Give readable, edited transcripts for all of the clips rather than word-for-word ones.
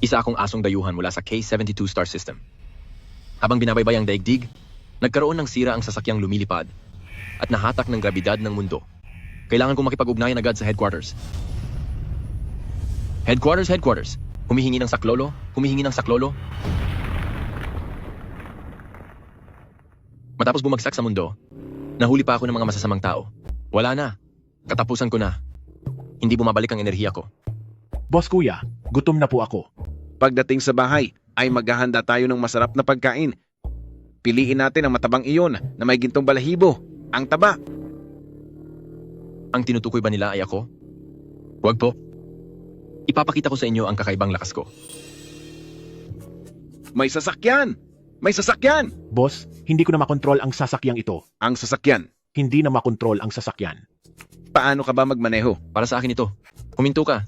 Isa akong asong dayuhan mula sa K-72 star system. Habang binabaybay ang daigdig, nagkaroon ng sira ang sasakyang lumilipad at nahatak ng grabidad ng mundo. Kailangan kong makipag-ugnayan agad sa headquarters. Headquarters. Humihingi ng saklolo. Matapos bumagsak sa mundo, nahuli pa ako ng mga masasamang tao. Wala na. Katapusan ko na. Hindi bumabalik ang enerhiya ko. Boss kuya, gutom na po ako. Pagdating sa bahay, ay maghahanda tayo ng masarap na pagkain. Piliin natin ang matabang iyon na may gintong balahibo. Ang taba. Ang tinutukoy ba nila ay ako? Huwag po. Ipapakita ko sa inyo ang kakaibang lakas ko. May sasakyan! May sasakyan! Boss, hindi ko na makontrol ang sasakyang ito. Ang sasakyan. Hindi na makontrol ang sasakyan. Paano ka ba magmaneho? Para sa akin ito. Huminto ka.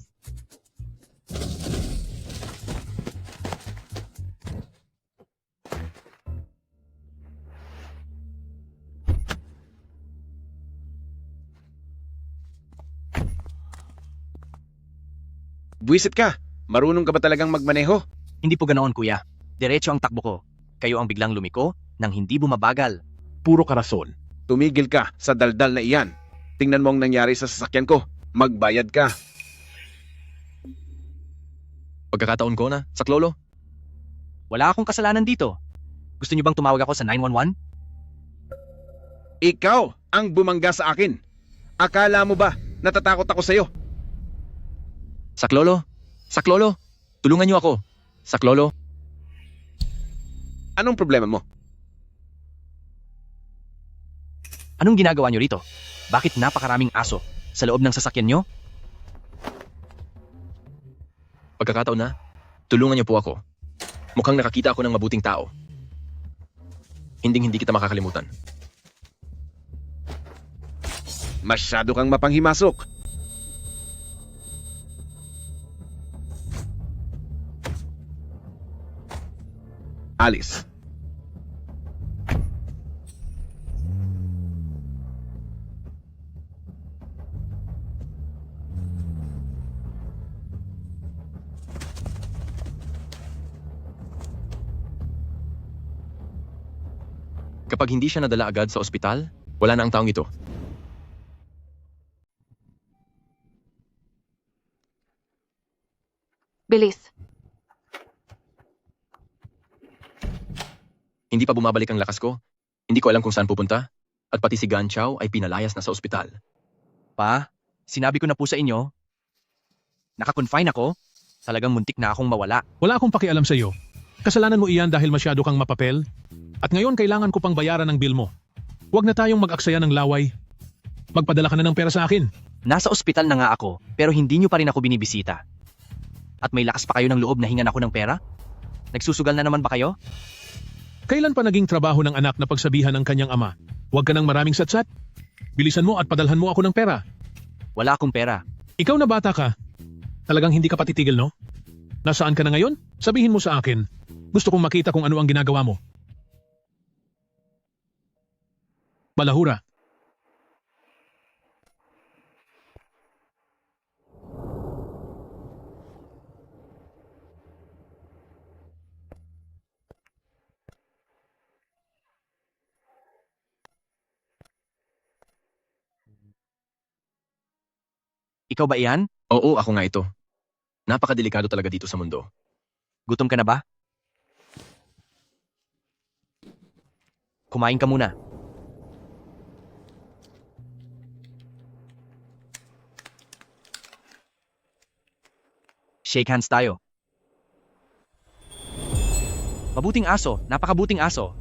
Buwisit ka! Marunong ka ba talagang magmaneho? Hindi po ganoon, kuya. Diretso ang takbo ko. Kayo ang biglang lumiko nang hindi bumabagal. Puro karason. Tumigil ka sa daldal na iyan. Tingnan mo ang nangyari sa sasakyan ko. Magbayad ka. Pagkakataon ko na, saklolo. Wala akong kasalanan dito. Gusto niyo bang tumawag ako sa 911? Ikaw ang bumangga sa akin. Akala mo ba natatakot ako sa'yo? Saklolo, tulungan niyo ako. Saklolo, Anong problema mo? Anong ginagawa niyo rito? Bakit napakaraming aso sa loob ng sasakyan niyo? pagkakataon na, tulungan niyo po ako. Mukhang nakakita ako ng mabuting tao. Hindi kita makakalimutan. Masyado kang mapanghimasok. Alice. Kapag hindi siya nadala agad sa ospital, wala na ang taong ito. Bilis. Hindi pa bumabalik ang lakas ko. Hindi ko alam kung saan pupunta. At pati si Gan Chow ay pinalayas na sa ospital. Pa, sinabi ko na po sa inyo. Naka-confine ako. Talagang muntik na akong mawala. Wala akong pakialam sa iyo. Kasalanan mo iyan dahil masyado kang mapapel. At ngayon kailangan ko pang bayaran ang bill mo. Huwag na tayong mag-aksaya ng laway. Magpadala ka na ng pera sa akin. Nasa ospital na nga ako, pero hindi niyo pa rin ako binibisita. At may lakas pa kayo ng loob na hingan ako ng pera? Nagsusugal na naman ba kayo? Kailan pa naging trabaho ng anak na pagsabihan ng kanyang ama? Huwag ka ng maraming satsat. Bilisan mo at padalhan mo ako ng pera. Wala akong pera. Ikaw na bata ka. Talagang hindi ka pa titigil, no? Nasaan ka na ngayon? Sabihin mo sa akin. Gusto kong makita kung ano ang ginagawa mo. Balahura. Ikaw ba iyan? Oo, ako nga ito. Napakadelikado talaga dito sa mundo. Gutom ka na ba? Kumain ka muna. Shake hands tayo. Mabuting aso, napakabuting aso.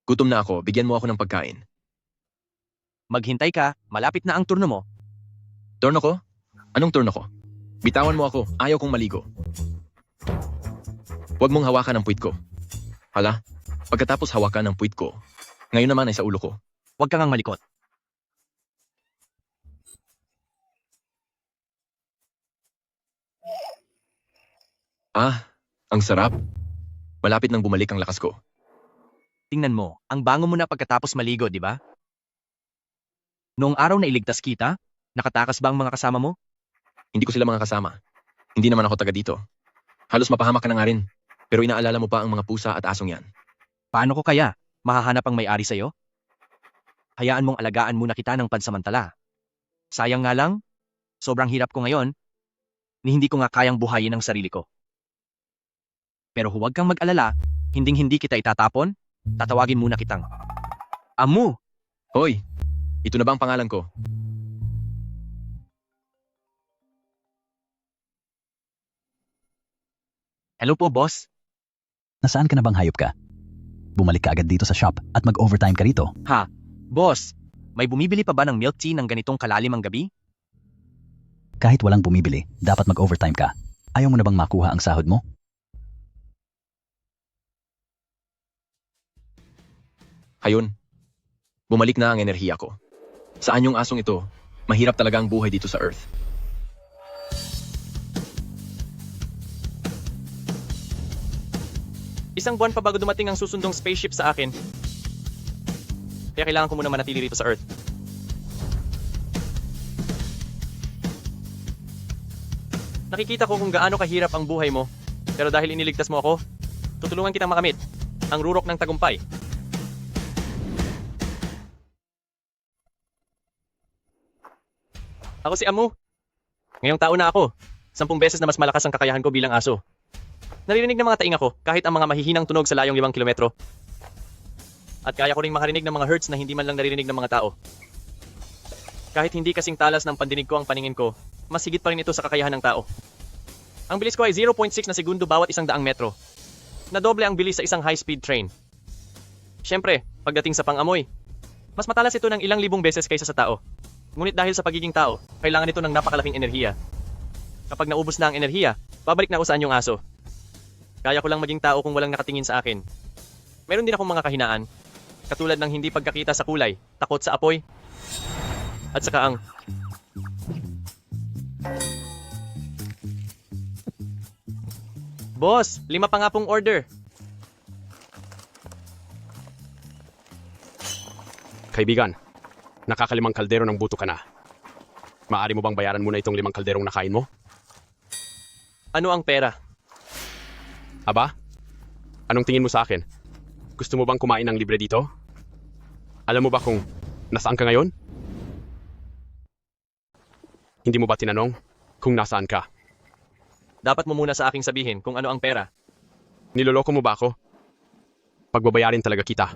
Gutom na ako, bigyan mo ako ng pagkain. Maghintay ka, malapit na ang turno mo. Turno ko? Anong turno ko? Bitawan mo ako, ayaw kong maligo. Huwag mong hawakan ang puwit ko. Hala, pagkatapos hawakan ang puwit ko, ngayon naman ay sa ulo ko. Huwag ka ngang malikot. Ah, ang sarap. Malapit nang bumalik ang lakas ko. Tingnan mo, ang bango mo na pagkatapos maligo, di ba? Noong araw na iligtas kita, nakatakas ba ang mga kasama mo? Hindi ko sila mga kasama. Hindi naman ako taga dito. Halos mapahamak ka na nga rin. Pero inaalala mo pa ang mga pusa at asong yan. Paano ko kaya? Mahahanap ang may-ari sa'yo? Hayaan mong alagaan muna kita ng pansamantala. Sayang nga lang, sobrang hirap ko ngayon, ni hindi ko nga kayang buhayin ang sarili ko. Pero huwag kang mag-alala, hinding-hindi kita itatapon, tatawagin muna kitang Amu! Hoy! Ito na ba ang pangalan ko? Hello po, boss. Nasaan ka na bang hayop ka? Bumalik ka agad dito sa shop at mag-overtime ka rito. Ha? Boss, may bumibili pa ba ng milk tea ng ganitong kalalim ang gabi? Kahit walang bumibili, dapat mag-overtime ka. Ayaw mo na bang makuha ang sahod mo? Ayun. Bumalik na ang enerhiya ko. Saan yung asong ito? Mahirap talaga ang buhay dito sa Earth. Isang buwan pa bago dumating ang susundong spaceship sa akin. Kaya kailangan ko muna manatili rito sa Earth. Nakikita ko kung gaano kahirap ang buhay mo. Pero dahil iniligtas mo ako, tutulungan kitang makamit ang rurok ng tagumpay. Ako si Amu. Ngayong taon na ako. 10 beses na mas malakas ang kakayahan ko bilang aso. Naririnig ng mga tainga ko kahit ang mga mahihinang tunog sa layong 5 kilometro. At kaya ko ring makarinig ng mga hertz na hindi man lang naririnig ng mga tao. Kahit hindi kasing talas ng pandinig ko ang paningin ko, mas higit pa rin ito sa kakayahan ng tao. Ang bilis ko ay 0.6 na segundo bawat 100 metro. Na doble ang bilis sa isang high-speed train. Siyempre, pagdating sa pangamoy, mas matalas ito ng ilang libong beses kaysa sa tao. Ngunit dahil sa pagiging tao, kailangan ito ng napakalaking enerhiya. Kapag naubos na ang enerhiya, babalik na ako sa anyong aso. Kaya ko lang maging tao kung walang nakatingin sa akin. Meron din akong mga kahinaan, katulad ng hindi pagkakita sa kulay, takot sa apoy, at saka ang Boss, 5 pa nga pong order. Kaibigan, nakakalimang kaldero ng buto ka na. Maaari mo bang bayaran muna itong 5 kalderong nakain mo? Ano ang pera? Aba? Anong tingin mo sa akin? Gusto mo bang kumain ng libre dito? Alam mo ba kung nasaan ka ngayon? Hindi mo ba tinanong kung nasaan ka? Dapat mo muna sa aking sabihin kung ano ang pera. Niloloko mo ba ako? Pagbabayarin talaga kita.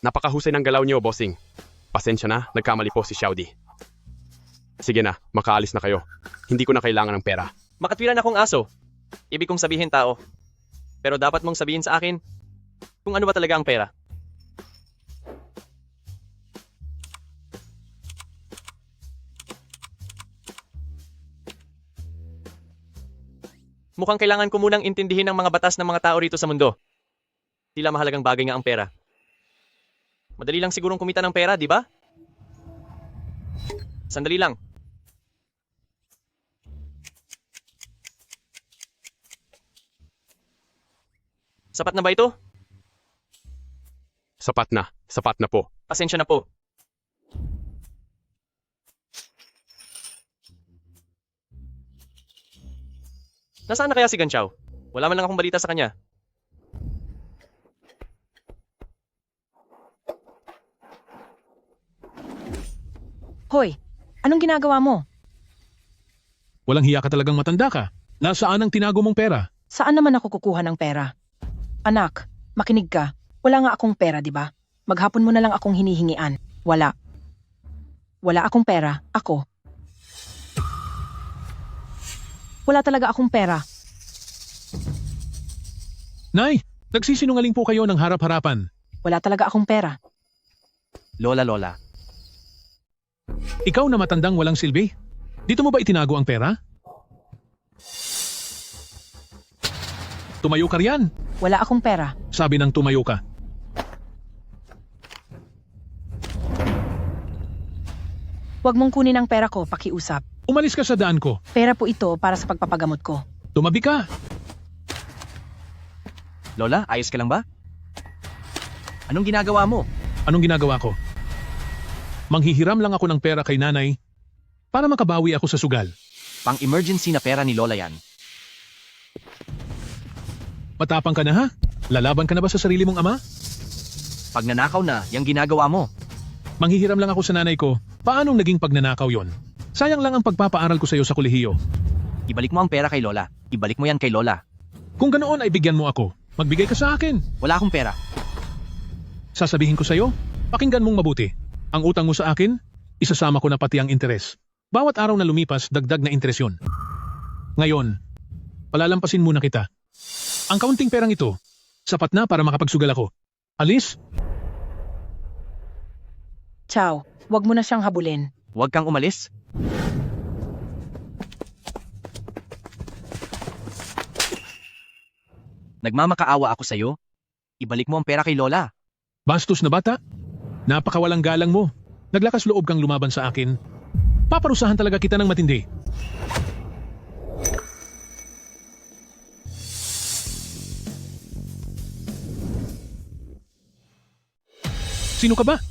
Napakahusay ng galaw niyo, bossing. Pasensya na, nagkamali po si Xiaodi. Sige na, makaalis na kayo. Hindi ko na kailangan ng pera. Makatwiran akong aso. Ibig kong sabihin tao. Pero dapat mong sabihin sa akin kung ano ba talaga ang pera. Mukhang kailangan ko munang intindihin ang mga batas ng mga tao rito sa mundo. Tila mahalagang bagay nga ang pera. Madali lang sigurong kumita ng pera, di ba? Sandali lang. Sapat na ba ito? Sapat na po. Pasensya na po. Nasaan na kaya si Ganchao? Wala man lang akong balita sa kanya. Hoy, anong ginagawa mo? Walang hiya ka talagang matanda ka. Nasaan ang tinago mong pera? Saan naman ako kukuha ng pera? Anak, makinig ka. Wala nga akong pera, di ba? Maghapon mo na lang akong hinihingian. Wala. Wala akong pera. Ako. Wala talaga akong pera. Nay, nagsisinungaling po kayo ng harap-harapan. Wala talaga akong pera. Lola. Ikaw na matandang walang silbi? Dito mo ba itinago ang pera? Tumayo ka riyan. Wala akong pera. Sabi ng tumayo ka. Huwag mong kunin ang pera ko, pakiusap. Umalis ka sa daan ko. Pera po ito para sa pagpapagamot ko. Tumabi ka! Lola, ayos ka lang ba? Anong ginagawa mo? Anong ginagawa ko? Manghihiram lang ako ng pera kay nanay para makabawi ako sa sugal. Pang-emergency na pera ni Lola yan. Matapang ka na ha? Lalaban ka na ba sa sarili mong ama? Pag nanakaw na, yung ginagawa mo. Manghihiram lang ako sa nanay ko. Paanong naging pagnanakaw yon? Sayang lang ang pagpapaaral ko sa iyo sa kolehiyo. Ibalik mo ang pera kay Lola. Ibalik mo yan kay Lola. Kung ganoon ay bigyan mo ako. Magbigay ka sa akin. Wala akong pera. Sasabihin ko sa iyo, pakinggan mong mabuti. Ang utang mo sa akin, isasama ko na pati ang interes. Bawat araw na lumipas, dagdag na interes yun. Ngayon, palalampasin muna kita. Ang kaunting perang ito, sapat na para makapagsugal ako. Alis? Ciao, wag mo na siyang habulin. Huwag kang umalis. Nagmamakaawa ako sa'yo. Ibalik mo ang pera kay Lola. Bastos na bata? Napakawalang galang mo. Naglakas loob kang lumaban sa akin. Paparusahan talaga kita ng matindi. Sino ka ba?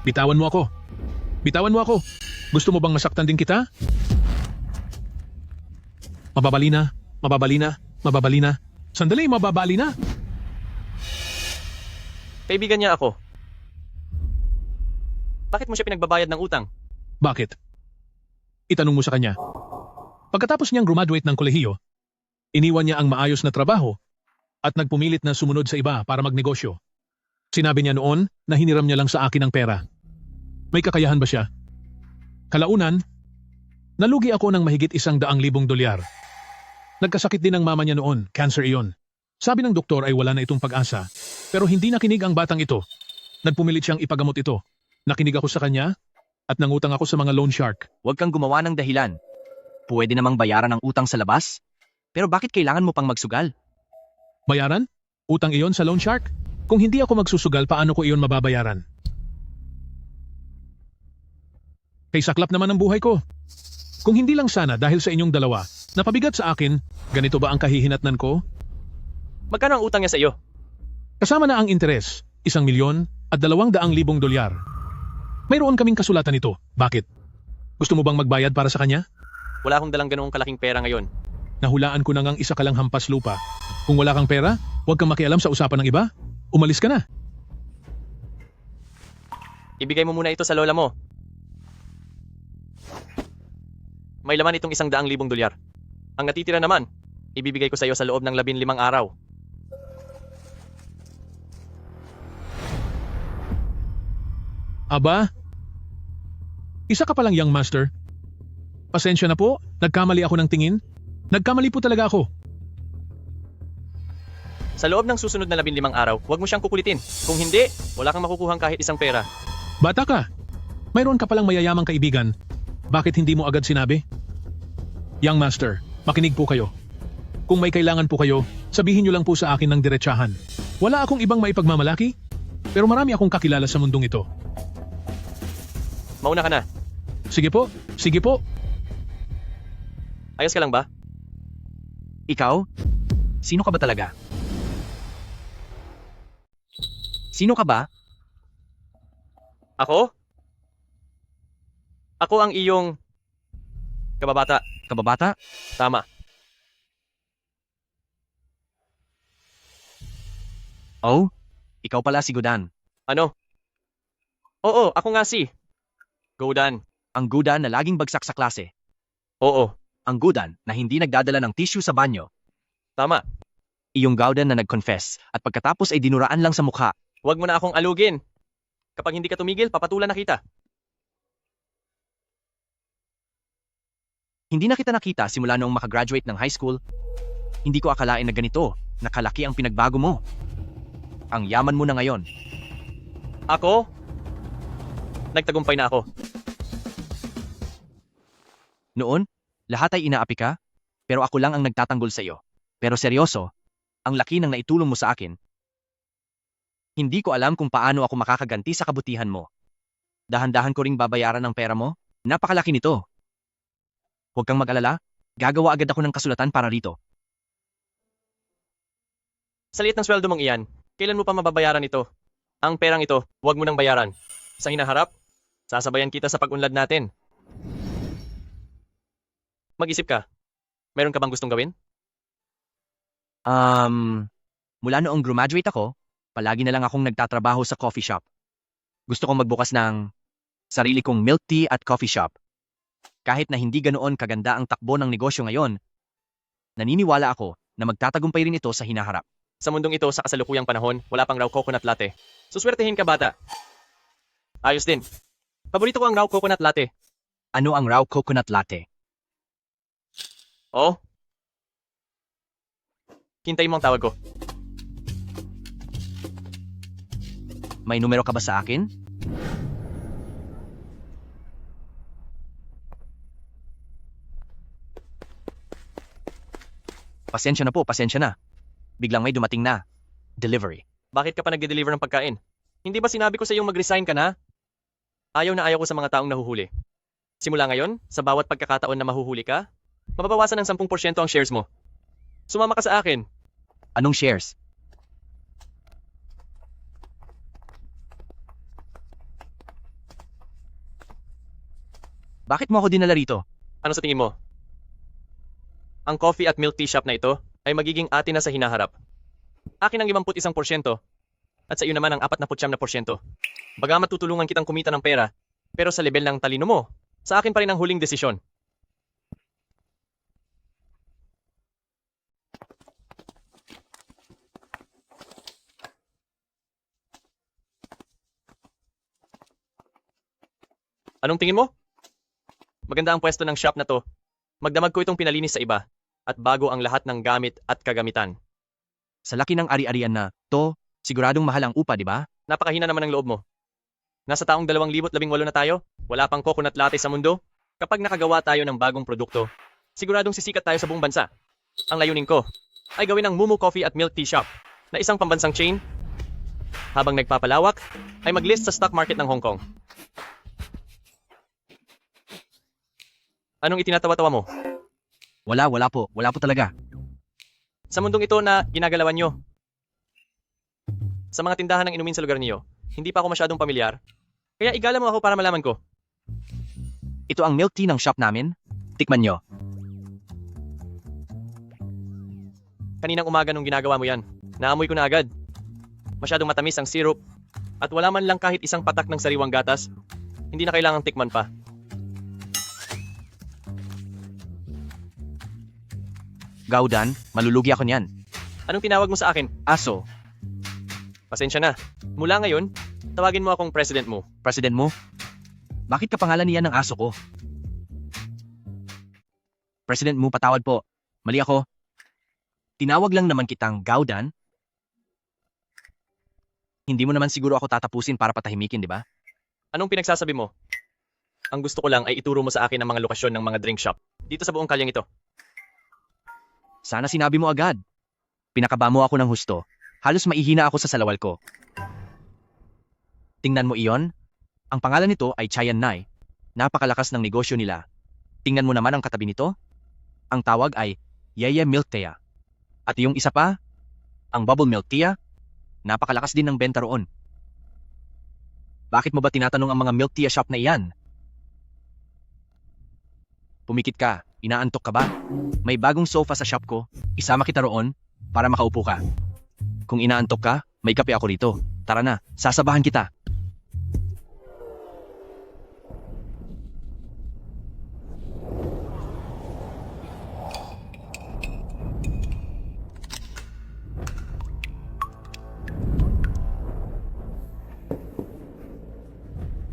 Bitawan mo ako. Bitawan mo ako. Gusto mo bang masaktan din kita? Mababali na, mababali na, mababali na. Sandali, mababali na. Kaibigan niya ako. Bakit mo siya pinagbabayad ng utang? Bakit? Itanong mo sa kanya. Pagkatapos niyang graduate ng kolehiyo, iniwan niya ang maayos na trabaho at nagpumilit na sumunod sa iba para magnegosyo. Sinabi niya noon na hiniram niya lang sa akin ang pera. May kakayahan ba siya? Kalaunan, nalugi ako ng mahigit $100,000. Nagkasakit din ang mama niya noon, cancer iyon. Sabi ng doktor ay wala na itong pag-asa, pero hindi nakinig ang batang ito. Nagpumilit siyang ipagamot ito. Nakinig ako sa kanya at nangutang ako sa mga loan shark. Huwag kang gumawa ng dahilan. Pwede namang bayaran ang utang sa labas. Pero bakit kailangan mo pang magsugal? Bayaran? Utang iyon sa loan shark? Kung hindi ako magsusugal, paano ko iyon mababayaran? Kay saklap naman ang buhay ko. Kung hindi lang sana dahil sa inyong dalawa, napabigat sa akin, ganito ba ang kahihinatnan ko? Magkano ang utang niya sa iyo? Kasama na ang interes, $1,000,000 at $200,000. Mayroon kaming kasulatan nito. Bakit? Gusto mo bang magbayad para sa kanya? Wala akong dalang ganoong kalaking pera ngayon. Nahulaan ko na ngang isa ka lang hampas lupa. Kung wala kang pera, huwag kang makialam sa usapan ng iba. Umalis ka na. Ibigay mo muna ito sa lola mo. May laman itong $100,000. Ang natitira naman, ibibigay ko sa iyo sa loob ng 15 araw. Aba? Isa ka palang young master. Pasensya na po, nagkamali ako ng tingin. Nagkamali po talaga ako. Sa loob ng susunod na 15 araw, huwag mo siyang kukulitin. Kung hindi, wala kang makukuhang kahit isang pera. Bata ka. Mayroon ka palang mayayamang kaibigan. Bakit hindi mo agad sinabi? Young master, makinig po kayo. Kung may kailangan po kayo, sabihin niyo lang po sa akin ng diretsahan. Wala akong ibang maipagmamalaki, pero marami akong kakilala sa mundong ito. Mauna ka na. Sige po, sige po. Ayos ka lang ba? Ikaw? Sino ka ba talaga? Sino ka ba? Ako? Ako ang iyong kababata. Kababata? Tama. Oh, ikaw pala si Gudan. Ano? Oo, ako nga si Gudan. Ang Gudan na laging bagsak sa klase. Oo. Ang Gudan na hindi nagdadala ng tissue sa banyo. Tama. Iyong Gaudan na nag-confess at pagkatapos ay dinuraan lang sa mukha. Huwag mo na akong alugin. Kapag hindi ka tumigil, papatulan na kita. Hindi na kita nakita simula noong makagraduate ng high school. Hindi ko akalain na ganito, nakalaki ang pinagbago mo. Ang yaman mo na ngayon. Ako? Nagtagumpay na ako. Noon, lahat ay inaapi ka, pero ako lang ang nagtatanggol sa iyo. Pero seryoso, ang laki ng naitulong mo sa akin. Hindi ko alam kung paano ako makakaganti sa kabutihan mo. Dahan-dahan ko ring babayaran ng pera mo. Napakalaki nito. Huwag kang mag-alala, Gagawa agad ako ng kasulatan para rito. Sa liit ng sweldo mong iyan, kailan mo pa mababayaran ito? Ang perang ito, huwag mo nang bayaran. Sa hinaharap, sasabayan kita sa pag-unlad natin. Mag-isip ka. Meron ka bang gustong gawin? Mula noong graduate ako, palagi na lang akong nagtatrabaho sa coffee shop. Gusto kong magbukas ng sarili kong milk tea at coffee shop. Kahit na hindi ganoon kaganda ang takbo ng negosyo ngayon, naniniwala ako na magtatagumpay rin ito sa hinaharap. Sa mundong ito sa kasalukuyang panahon, wala pang raw coconut latte. Suswertehin ka, bata. Ayos din. Paborito ko ang raw coconut latte. Ano ang raw coconut latte? Oh? Hintayin mo ang tawag ko. May numero ka ba sa akin? Pasensya na po, pasensya na. Biglang may dumating na. Delivery. Bakit ka pa nagde-deliver ng pagkain? Hindi ba sinabi ko sa iyong mag-resign ka na? Ayaw na ayaw ko sa mga taong nahuhuli. Simula ngayon, sa bawat pagkakataon na mahuhuli ka, mababawasan ng 10% ang shares mo. Sumama ka sa akin. Anong shares? Bakit mo ako dinala rito? Ano sa tingin mo? Ang coffee at milk tea shop na ito ay magiging atin na sa hinaharap. Akin ang 51% at sa iyo naman ang 49%. Bagamat tutulungan kitang kumita ng pera, pero sa level ng talino mo, sa akin pa rin ang huling desisyon. Anong tingin mo? Maganda ang pwesto ng shop na to. Magdamag ko itong pinalinis sa iba at bago ang lahat ng gamit at kagamitan. Sa laki ng ari-arian na to, siguradong mahal ang upa, di ba? Napakahina naman ng loob mo. Nasa taong 2018 na tayo, wala pang coconut latte sa mundo. Kapag nakagawa tayo ng bagong produkto, siguradong sisikat tayo sa buong bansa. Ang layunin ko ay gawin ang Mumu Coffee at Milk Tea Shop na isang pambansang chain. Habang nagpapalawak, ay mag-list sa stock market ng Hong Kong. Anong itinatawa-tawa mo? Wala po talaga. Sa mundong ito na ginagalawan nyo, sa mga tindahan ng inumin sa lugar niyo, hindi pa ako masyadong pamilyar. Kaya igala mo ako para malaman ko. Ito ang milk tea ng shop namin. Tikman nyo. Kaninang umaga nung ginagawa mo yan, naamoy ko na agad. Masyadong matamis ang syrup at wala man lang kahit isang patak ng sariwang gatas. Hindi na kailangang tikman pa. Gaudan, malulugi ako niyan. Anong tinawag mo sa akin? Aso, Pasensya na. Mula ngayon, tawagin mo akong president mo. president mo? Bakit kapangalan niya ng aso ko? President mo, patawad po. Mali ako. Tinawag lang naman kitang Gaudan. Hindi mo naman siguro ako tatapusin para patahimikin, di ba? Anong pinagsasabi mo? Ang gusto ko lang ay ituro mo sa akin ang mga lokasyon ng mga drink shop dito sa buong kalyang ito. Sana sinabi mo agad. Pinakaba mo ako ng husto. Halos maihina ako sa salawal ko. Tingnan mo iyon. Ang pangalan nito ay Chayan Nai. Napakalakas ng negosyo nila. Tingnan mo naman ang katabi nito. Ang tawag ay Yeye Milk Tea. At yung isa pa, ang Bubble Milk Tea, napakalakas din ng benta roon. Bakit mo ba tinatanong ang mga milk tea shop na iyan? Pumikit ka, inaantok ka ba? May bagong sofa sa shop ko, isama kita roon para makaupo ka. Kung inaantok ka, may kape ako rito. Tara na, sasabahan kita.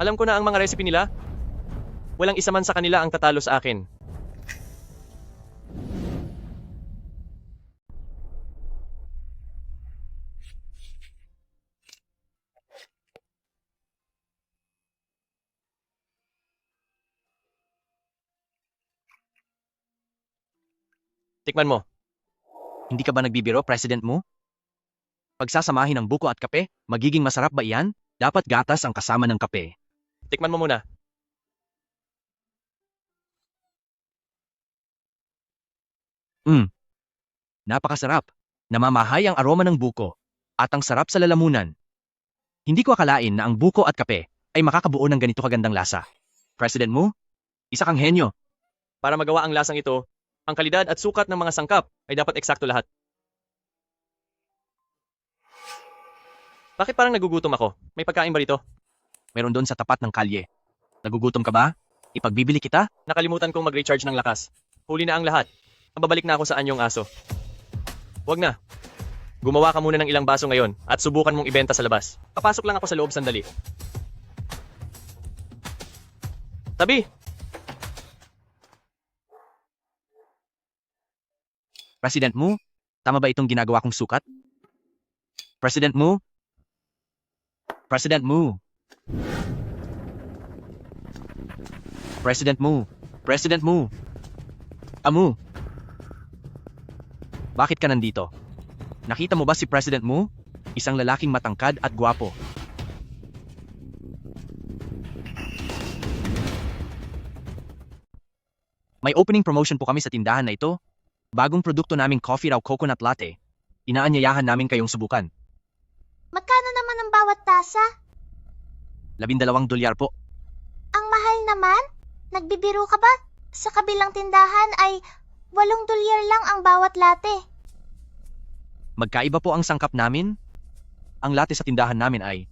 Alam ko na ang mga recipe nila. Walang isa man sa kanila ang tatalo sa akin. Tikman mo. Hindi ka ba nagbibiro, president mo? Pagsasamahin ng buko at kape, magiging masarap ba iyan? Dapat gatas ang kasama ng kape. Tikman mo muna. Napakasarap. Namamahay ang aroma ng buko at ang sarap sa lalamunan. Hindi ko akalain na ang buko at kape ay makakabuo ng ganito kagandang lasa. President Mu, isa kang henyo. Para magawa ang lasang ito, ang kalidad at sukat ng mga sangkap ay dapat eksakto lahat. Bakit parang nagugutom ako? May pagkain ba rito? Meron doon sa tapat ng kalye. Nagugutom ka ba? Ipagbibili kita? Nakalimutan kong mag-recharge ng lakas. Huli na ang lahat. Mababalik na ako sa anyong aso. Huwag na. Gumawa ka muna ng ilang baso ngayon at subukan mong ibenta sa labas. Papasok lang ako sa loob sandali. Tabi! President Mu, tama ba itong ginagawa kong sukat? President Mu? President Mu? President Mu? President Mu? Amu? Bakit ka nandito? Nakita mo ba si President Mu? Isang lalaking matangkad at gwapo. May opening promotion po kami sa tindahan na ito. Bagong produkto naming coffee raw coconut latte. Inaanyayahan namin kayong subukan. Magkano naman ang bawat tasa? $12 po. Ang mahal naman? Nagbibiro ka ba? Sa kabilang tindahan ay $8 lang ang bawat latte. Magkaiba po ang sangkap namin. Ang latte sa tindahan namin ay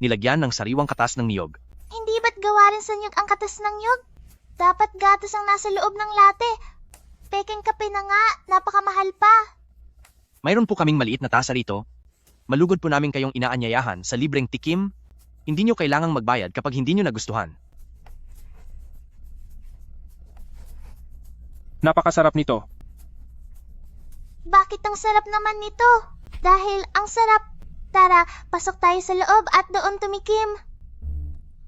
nilagyan ng sariwang katas ng niyog. Hindi ba't gawa rin sa niyog ang katas ng niyog? Dapat gatas ang nasa loob ng latte. Peking kape na nga, napakamahal pa. Mayroon po kaming maliit na tasa rito. Malugod po namin kayong inaanyayahan sa libreng tikim. Hindi nyo kailangang magbayad kapag hindi nyo nagustuhan. Napakasarap nito. Bakit ang sarap naman nito? Dahil ang sarap. Tara, pasok tayo sa loob at doon tumikim.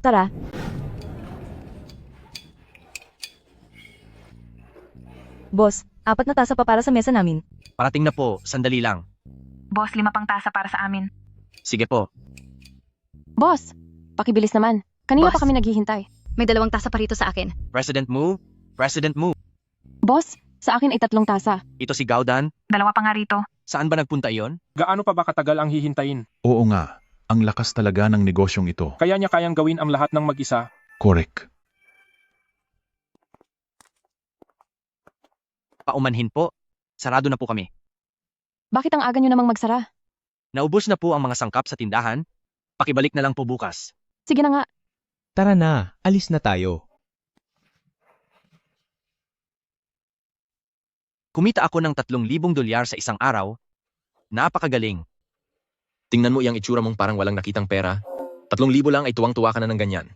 Tara. Boss, 4 na tasa pa para sa mesa namin. Parating na po, sandali lang. Boss, 5 pang tasa para sa amin. Sige po. Boss, pakibilis naman. Kanina Boss. pa kami naghihintay. May 2 tasa pa rito sa akin. President Mu? President Mu? Boss, sa akin ay 3 tasa. Ito si Gaudan? 2 pa nga rito. Saan ba nagpunta iyon? Gaano pa ba katagal ang hihintayin? Oo nga, ang lakas talaga ng negosyong ito. Kaya niya kayang gawin ang lahat ng mag-isa. Correct. Paumanhin po. Sarado na po kami. Bakit ang aga nyo namang magsara? Naubos na po ang mga sangkap sa tindahan. Pakibalik na lang po bukas. Sige na nga. Tara na, alis na tayo. Kumita ako ng $3,000 sa isang araw. Napakagaling. Tingnan mo iyang itsura mong parang walang nakitang pera. 3,000 lang ay tuwang-tuwa ka na ng ganyan.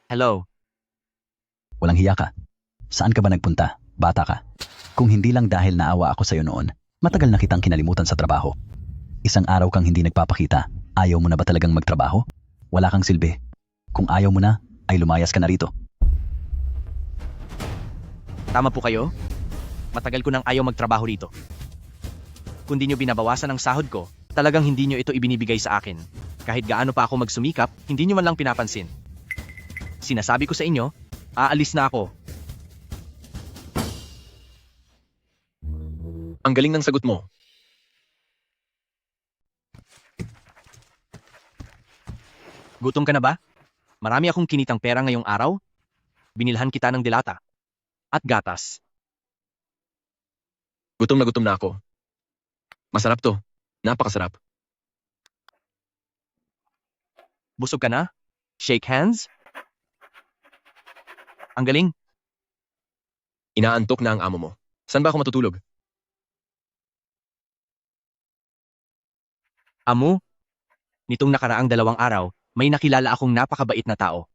Hello. Walang hiya ka. Saan ka ba nagpunta? Bata ka. Kung hindi lang dahil naawa ako sa'yo noon, matagal na kitang kinalimutan sa trabaho. Isang araw kang hindi nagpapakita, ayaw mo na ba talagang magtrabaho? Wala kang silbi. Kung ayaw mo na, ay lumayas ka na rito. Tama po kayo? Matagal ko nang ayaw magtrabaho rito. Kung di nyo binabawasan ang sahod ko, talagang hindi nyo ito ibinibigay sa akin. Kahit gaano pa ako magsumikap, hindi nyo man lang pinapansin. Sinasabi ko sa inyo, aalis na ako. Ang galing ng sagot mo. Gutom ka na ba? Marami akong kinitang pera ngayong araw. Binilhan kita ng dilata. At gatas. Gutom na ako. Masarap to. Napakasarap. Busog ka na? Shake hands? Ang galing. Inaantok na ang amo mo. Saan ba ako matutulog? Amo, nitong nakaraang 2 araw, may nakilala akong napakabait na tao.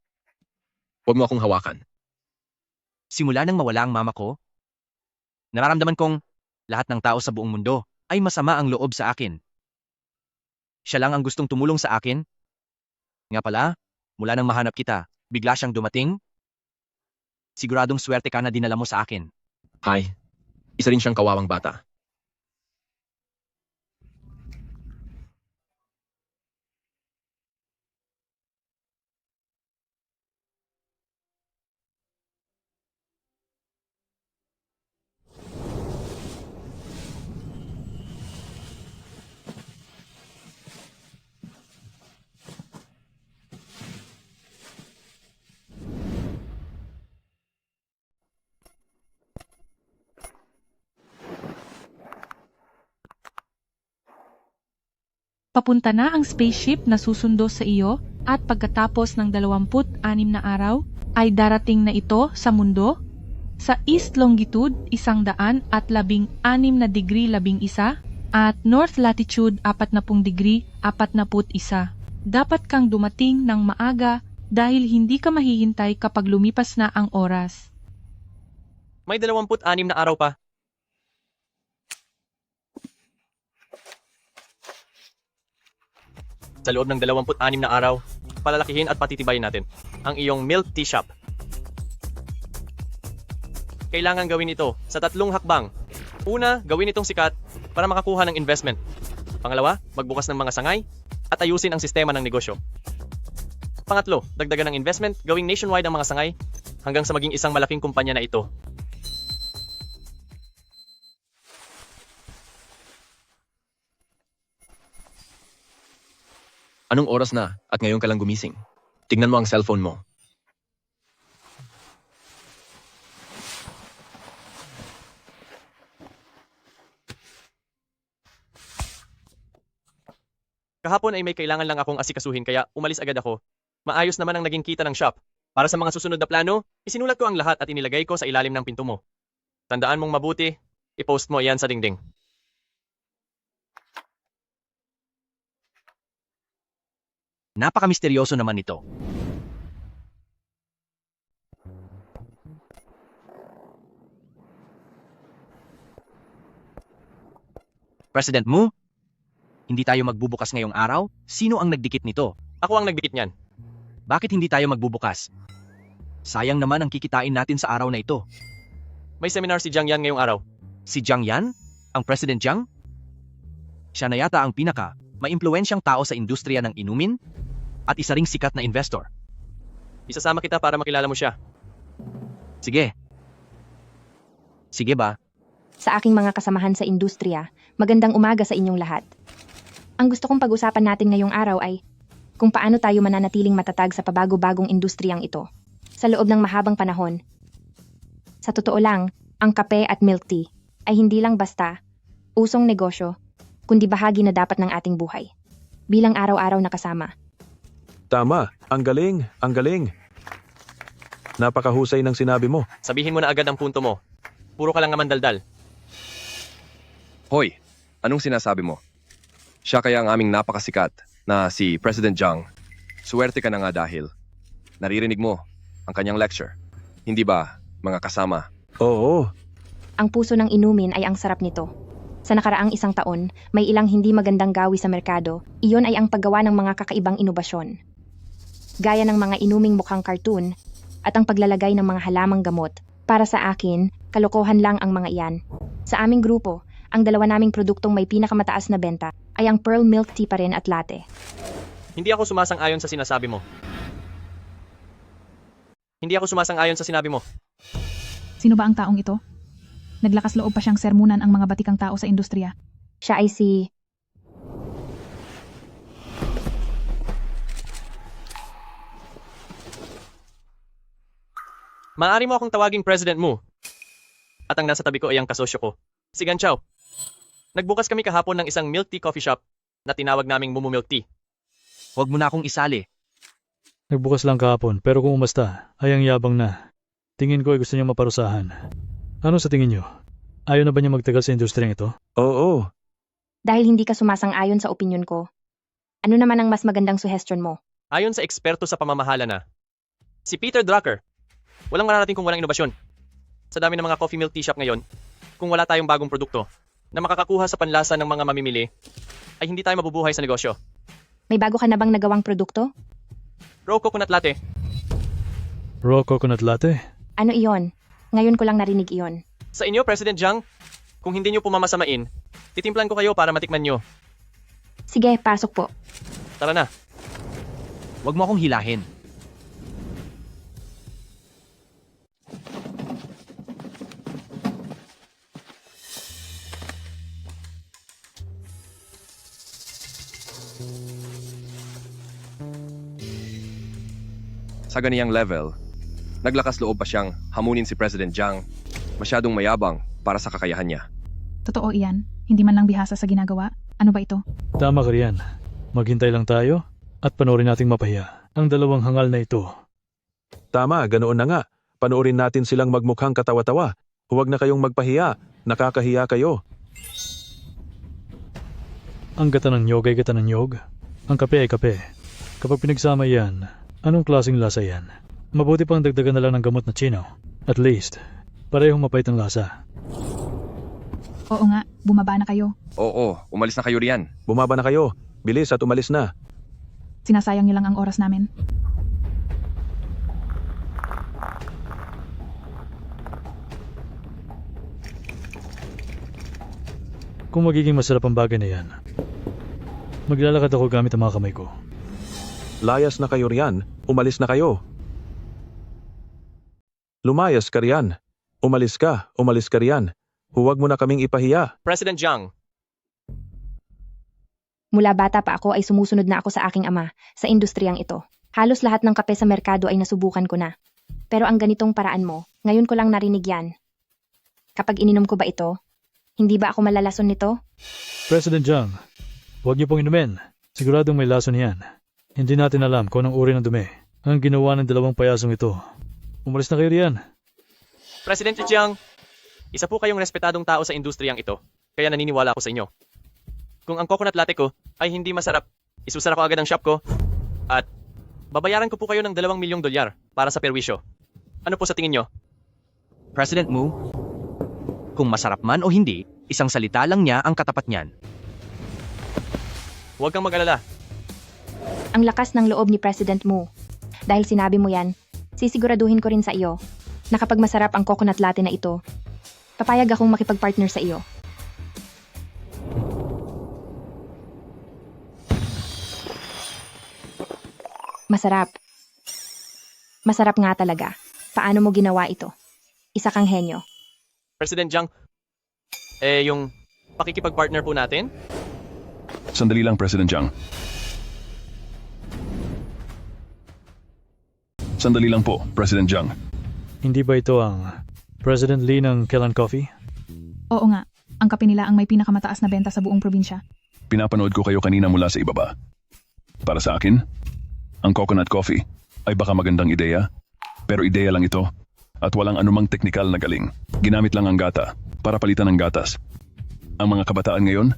Huwag mo akong hawakan. Simula nang mawala ang mama ko, nararamdaman kong lahat ng tao sa buong mundo ay masama ang loob sa akin. Siya lang ang gustong tumulong sa akin. Nga pala, mula nang mahanap kita, bigla siyang dumating. Siguradong swerte ka na dinala mo sa akin. Hi. Isa rin siyang kawawang bata. Papunta na ang spaceship na susundo sa iyo at pagkatapos ng 26 na araw ay darating na ito sa mundo sa east longitude 116 na degree 11 at north latitude 40 degree 41. Dapat kang dumating ng maaga dahil hindi ka mahihintay kapag lumipas na ang oras. May 26 na araw pa. Sa loob ng 26 na araw, palalakihin at patitibayin natin ang iyong milk tea shop. Kailangan gawin ito sa 3 hakbang. Una, gawin itong sikat para makakuha ng investment. Pangalawa, magbukas ng mga sangay at ayusin ang sistema ng negosyo. Pangatlo, dagdagan ng investment, gawing nationwide ang mga sangay hanggang sa maging isang malaking kumpanya na ito. Anong oras na at ngayon ka lang gumising? Tignan mo ang cellphone mo. Kahapon ay may kailangan lang akong asikasuhin kaya umalis agad ako. Maayos naman ang naging kita ng shop. Para sa mga susunod na plano, isinulat ko ang lahat at inilagay ko sa ilalim ng pinto mo. Tandaan mong mabuti, i-post mo iyan sa dingding. Napaka-misteryoso naman ito. President Mu, hindi tayo magbubukas ngayong araw? Sino ang nagdikit nito? Ako ang nagdikit niyan. Bakit hindi tayo magbubukas? Sayang naman ang kikitain natin sa araw na ito. May seminar si Jiang Yan ngayong araw. Si Jiang Yan? Ang President Jiang? Siya na yata ang maimpluwensyang tao sa industriya ng inumin at isa ring sikat na investor. Isasama kita para makilala mo siya. Sige. Sige ba? Sa aking mga kasamahan sa industriya, magandang umaga sa inyong lahat. Ang gusto kong pag-usapan natin ngayong araw ay kung paano tayo mananatiling matatag sa pabago-bagong industriyang ito sa loob ng mahabang panahon. Sa totoo lang, ang kape at milk tea ay hindi lang basta usong negosyo, kundi bahagi na dapat ng ating buhay bilang araw-araw na kasama. Tama, ang galing, ang galing. Napakahusay ng sinabi mo. Sabihin mo na agad ang punto mo. Puro ka lang naman daldal. Hoy, anong sinasabi mo? Siya kaya ang aming napakasikat na si President Jiang. Suwerte ka na nga dahil naririnig mo ang kanyang lecture. Hindi ba, mga kasama? Oo. Ang puso ng inumin ay ang sarap nito. Sa nakaraang 1 taon, may ilang hindi magandang gawi sa merkado. Iyon ay ang paggawa ng mga kakaibang inobasyon. Gaya ng mga inuming mukhang cartoon at ang paglalagay ng mga halamang gamot. Para sa akin, kalokohan lang ang mga iyan. Sa aming grupo, ang dalawa naming produktong may pinakamataas na benta ay ang pearl milk tea pa rin at latte. Hindi ako sumasang-ayon sa sinasabi mo. Hindi ako sumasang-ayon sa sinabi mo. Sino ba ang taong ito? Naglakas loob pa siyang sermunan ang mga batikang tao sa industriya. Siya ay si... Maaari mo akong tawaging President Mu. At ang nasa tabi ko ay ang kasosyo ko, si Gan Chao. Nagbukas kami kahapon ng isang milk tea coffee shop na tinawag naming Mumu Milk Tea. Huwag mo na akong isali. Nagbukas lang kahapon, pero kung umasta, ay ang yabang na. Tingin ko ay gusto niya maparusahan. Ano sa tingin niyo? Ayaw na ba niya magtagal sa industriyang ito? Oo. Dahil hindi ka sumasang-ayon sa opinyon ko, ano naman ang mas magandang suggestion mo? Ayon sa eksperto sa pamamahala na, si Peter Drucker, walang mararating kung walang inobasyon. Sa dami ng mga coffee milk tea shop ngayon, kung wala tayong bagong produkto na makakakuha sa panlasa ng mga mamimili, ay hindi tayo mabubuhay sa negosyo. May bago ka na bang nagawang produkto? Raw coconut latte. Raw coconut latte? Ano iyon? Ngayon ko lang narinig iyon. Sa inyo, President Jiang, kung hindi nyo pumamasamain, titimplan ko kayo para matikman nyo. Sige, pasok po. Tara na. Huwag mo akong hilahin. Sa ganiyang level, naglakas loob pa siyang hamunin si President Jiang. Masyadong mayabang para sa kakayahan niya. Totoo iyan. Hindi man lang bihasa sa ginagawa. Ano ba ito? Tama ka riyan. Maghintay lang tayo at panoorin nating mapahiya ang dalawang hangal na ito. Tama, ganoon na nga. Panoorin natin silang magmukhang katawa-tawa. Huwag na kayong magpahiya. Nakakahiya kayo. Ang gata ng nyog ay gata ng nyog. Ang kape ay kape. Kapag pinagsama yan, anong klaseng lasa yan? Mabuti pang dagdagan na lang ng gamot na chino. At least, parehong mapait ang lasa. Oo nga, bumaba na kayo. Oo, umalis na kayo riyan. Bumaba na kayo. Bilis at umalis na. Sinasayang niyo lang ang oras namin. Kung magiging masarap ang bagay na yan, maglalakad ako gamit ang mga kamay ko. Layas na kayo riyan. Umalis na kayo. Lumayas ka riyan. Umalis ka riyan. Huwag mo na kaming ipahiya. President Jiang, Mula bata pa ako ay sumusunod na ako sa aking ama sa industriyang ito. Halos lahat ng kape sa merkado ay nasubukan ko na. Pero ang ganitong paraan mo, ngayon ko lang narinig yan. Kapag ininom ko ba ito, hindi ba ako malalason nito? President Jiang, huwag niyo pong inumin. Siguradong may lason yan. Hindi natin alam kung anong uri ng dumi ang ginawa ng dalawang payasong ito. Umalis na kayo riyan. President Jiang, isa po kayong respetadong tao sa industriyang ito, kaya naniniwala ako sa inyo. Kung ang coconut latte ko ay hindi masarap, isusara ko agad ang shop ko at babayaran ko po kayo ng $2 milyong para sa perwisyo. Ano po sa tingin nyo? President Mu, kung masarap man o hindi, isang salita lang niya ang katapat niyan. Huwag kang mag-alala. Ang lakas ng loob ni President Mu. Dahil sinabi mo yan, sisiguraduhin ko rin sa iyo na kapag masarap ang coconut latte na ito, papayag akong makipag-partner sa iyo. Masarap. Masarap nga talaga. Paano mo ginawa ito? Isa kang henyo. President Jiang, yung pakikipag-partner po natin? Sandali lang, President Jiang. Sandali lang po, President Jiang. Hindi ba ito ang President Lee ng Kellan Coffee? Oo nga, ang kape nila ang may pinakamataas na benta sa buong probinsya. Pinapanood ko kayo kanina mula sa ibaba. Para sa akin, ang coconut coffee ay baka magandang ideya, pero ideya lang ito at walang anumang teknikal na galing. Ginamit lang ang gata para palitan ng gatas. Ang mga kabataan ngayon,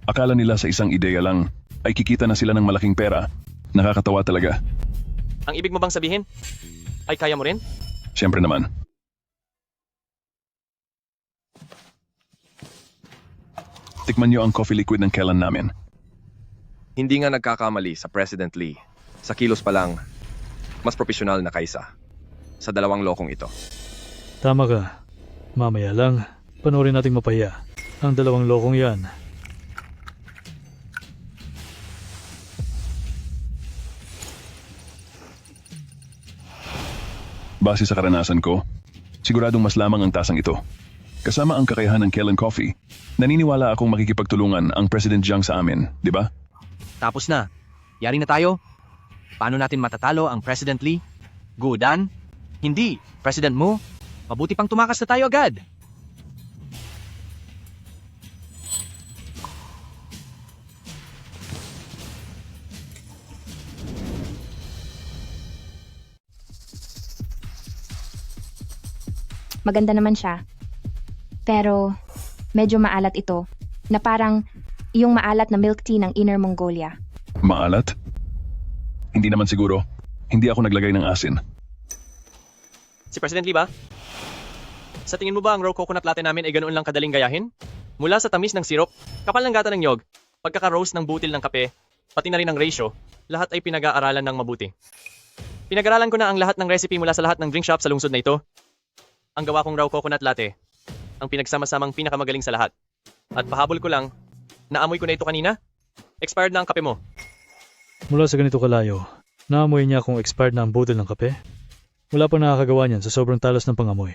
akala nila sa isang ideya lang ay kikita na sila ng malaking pera. Nakakatawa talaga. Ang ibig mo bang sabihin ay kaya mo rin? Siyempre naman. Tikman niyo ang coffee liquid ng Kellan namin. Hindi nga nagkakamali sa President Lee. Sa kilos pa lang, mas profesional na kaysa sa dalawang lokong ito. Tama ka. Mamaya lang, panoorin nating mapahiya ang dalawang lokong yan. Base sa karanasan ko, siguradong mas lamang ang tasang ito. Kasama ang kakayahan ng Kellan Coffee, naniniwala akong makikipagtulungan ang President Jiang sa amin, di ba? Tapos na. Yari na tayo. Paano natin matatalo ang President Lee? Gudan? Hindi. President Mu, mabuti pang tumakas na tayo agad. Maganda naman siya. Pero, medyo maalat ito, na parang yung maalat na milk tea ng Inner Mongolia. Maalat? Hindi naman siguro. Hindi ako naglagay ng asin. Si President Lee ba? Sa tingin mo ba ang raw coconut latte namin ay ganoon lang kadaling gayahin? Mula sa tamis ng sirop, kapal ng gata ng nyog, pagkaka-roast ng butil ng kape, pati na rin ang ratio, lahat ay pinag-aaralan ng mabuti. Pinag-aralan ko na ang lahat ng recipe mula sa lahat ng drink shop sa lungsod na ito. Ang gawa kong raw coconut latte, ang pinagsama-samang pinakamagaling sa lahat. At pahabol ko lang, naamoy ko na ito kanina. Expired na ang kape mo. Mula sa ganito kalayo, naamoy niya kung expired na ang butil ng kape. Wala pang nakakagawa niyan sa sobrang talas ng pangamoy.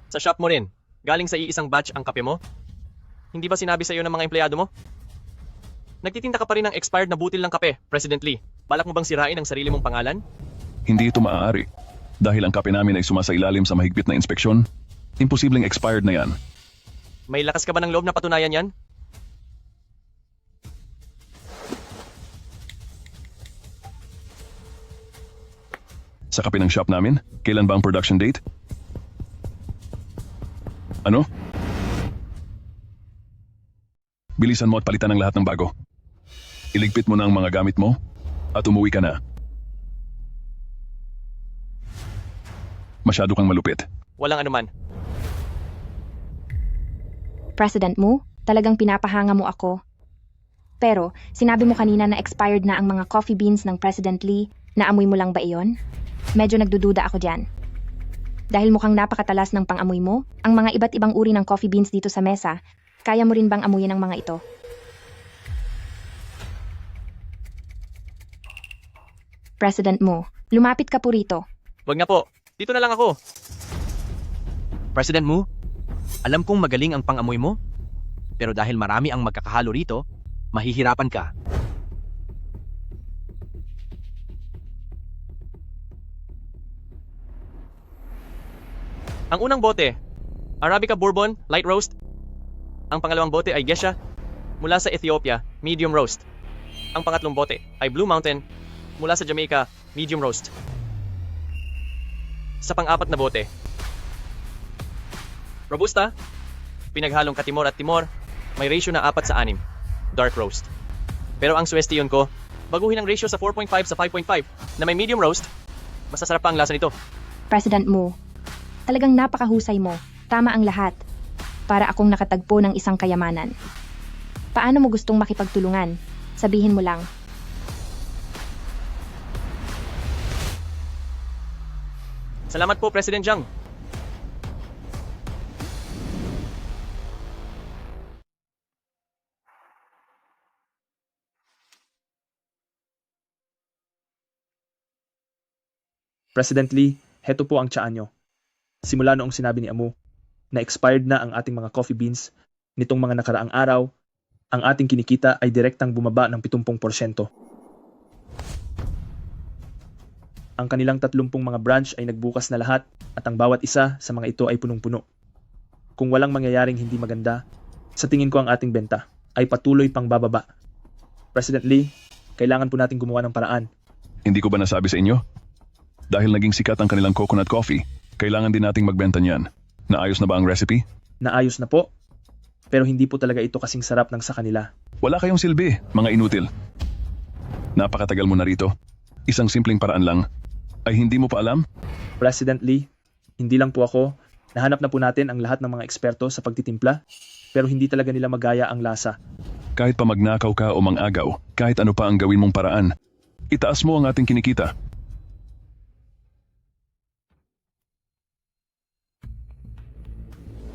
Sa shop mo rin, galing sa iisang batch ang kape mo? Hindi ba sinabi sa iyo ng mga empleyado mo? Nagtitinda ka pa rin ng expired na butil ng kape, President Lee. Balak mo bang sirain ang sarili mong pangalan? Hindi ito maaari. Dahil ang kape namin ay sumasailalim sa mahigpit na inspeksyon, imposibleng expired na yan. May lakas ka ba ng loob na patunayan yan? Sa kape ng shop namin, kailan ba ang production date? Ano? Bilisan mo at palitan ang lahat ng bago. Iligpit mo na ang mga gamit mo at umuwi ka na. Masyado kang malupit. Walang anuman. President Mu, talagang pinapahanga mo ako. Pero, sinabi mo kanina na expired na ang mga coffee beans ng President Lee. Naamoy mo lang ba iyon? Medyo nagdududa ako dyan. Dahil mukhang napakatalas ng pang-amoy mo, ang mga iba't ibang uri ng coffee beans dito sa mesa, kaya mo rin bang amuyin ang mga ito? President Mu, lumapit ka po rito. Wag na po. Dito na lang ako. President Mu, alam kong magaling ang pang-amoy mo, pero dahil marami ang magkakahalo rito, mahihirapan ka. Ang unang bote, Arabica Bourbon Light Roast. Ang pangalawang bote ay Gesha, mula sa Ethiopia, Medium Roast. Ang pangatlong bote ay Blue Mountain, mula sa Jamaica, Medium Roast. Sa pang-apat na bote, Robusta, pinaghalong katimor at timor, may ratio na 4:6, Dark Roast. Pero ang suwestiyon ko, baguhin ang ratio sa 4.5 sa 5.5 na may Medium Roast, masasarap pa ang lasa nito. President Mu, talagang napakahusay mo. Tama ang lahat. Para akong nakatagpo ng isang kayamanan. Paano mo gustong makipagtulungan? Sabihin mo lang. Salamat po, President Jiang. President Lee, heto po ang tiyaan nyo. Simula noong sinabi ni Amu na expired na ang ating mga coffee beans nitong mga nakaraang araw, ang ating kinikita ay direktang bumaba ng 70%. Ang kanilang 30 mga branch ay nagbukas na lahat at ang bawat isa sa mga ito ay punong-puno. Kung walang mangyayaring hindi maganda, sa tingin ko ang ating benta ay patuloy pang bababa. President Lee, kailangan po natin gumawa ng paraan. Hindi ko ba nasabi sa inyo? Dahil naging sikat ang kanilang coconut coffee, kailangan din nating magbenta niyan. Naayos na ba ang recipe? Naayos na po, pero hindi po talaga ito kasing sarap ng sa kanila. Wala kayong silbi, mga inutil. Napakatagal mo na rito. Isang simpleng paraan lang. Ay hindi mo pa alam? President Lee, hindi lang po ako. Nahanap na po natin ang lahat ng mga eksperto sa pagtitimpla, pero hindi talaga nila magaya ang lasa. Kahit pa magnakaw ka o mangagaw, kahit ano pa ang gawin mong paraan, itaas mo ang ating kinikita.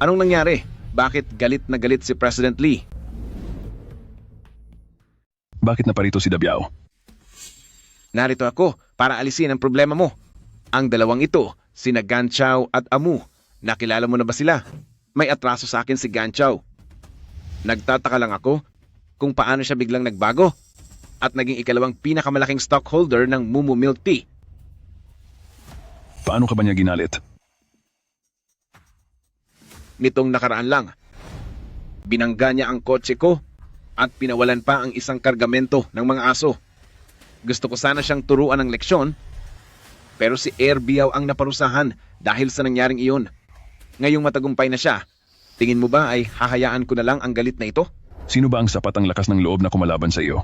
Anong nangyari? Bakit galit na galit si President Lee? Bakit na parito si Dabiao? Narito ako para alisin ang problema mo. Ang dalawang ito, sina Ganchao at Amu, nakilala mo na ba sila? May atraso sa akin si Ganchao. Nagtataka lang ako kung paano siya biglang nagbago at naging ikalawang pinakamalaking stockholder ng Mumu Milk Tea. Paano ka ba niya ginalit? Nitong nakaraan lang, binangga niya ang kotse ko at pinawalan pa ang isang kargamento ng mga aso. Gusto ko sana siyang turuan ng leksyon, pero si Erbiao ang naparusahan dahil sa nangyaring iyon. Ngayong matagumpay na siya, tingin mo ba ay hahayaan ko na lang ang galit na ito? Sino ba ang sapat ang lakas ng loob na kumalaban sa iyo?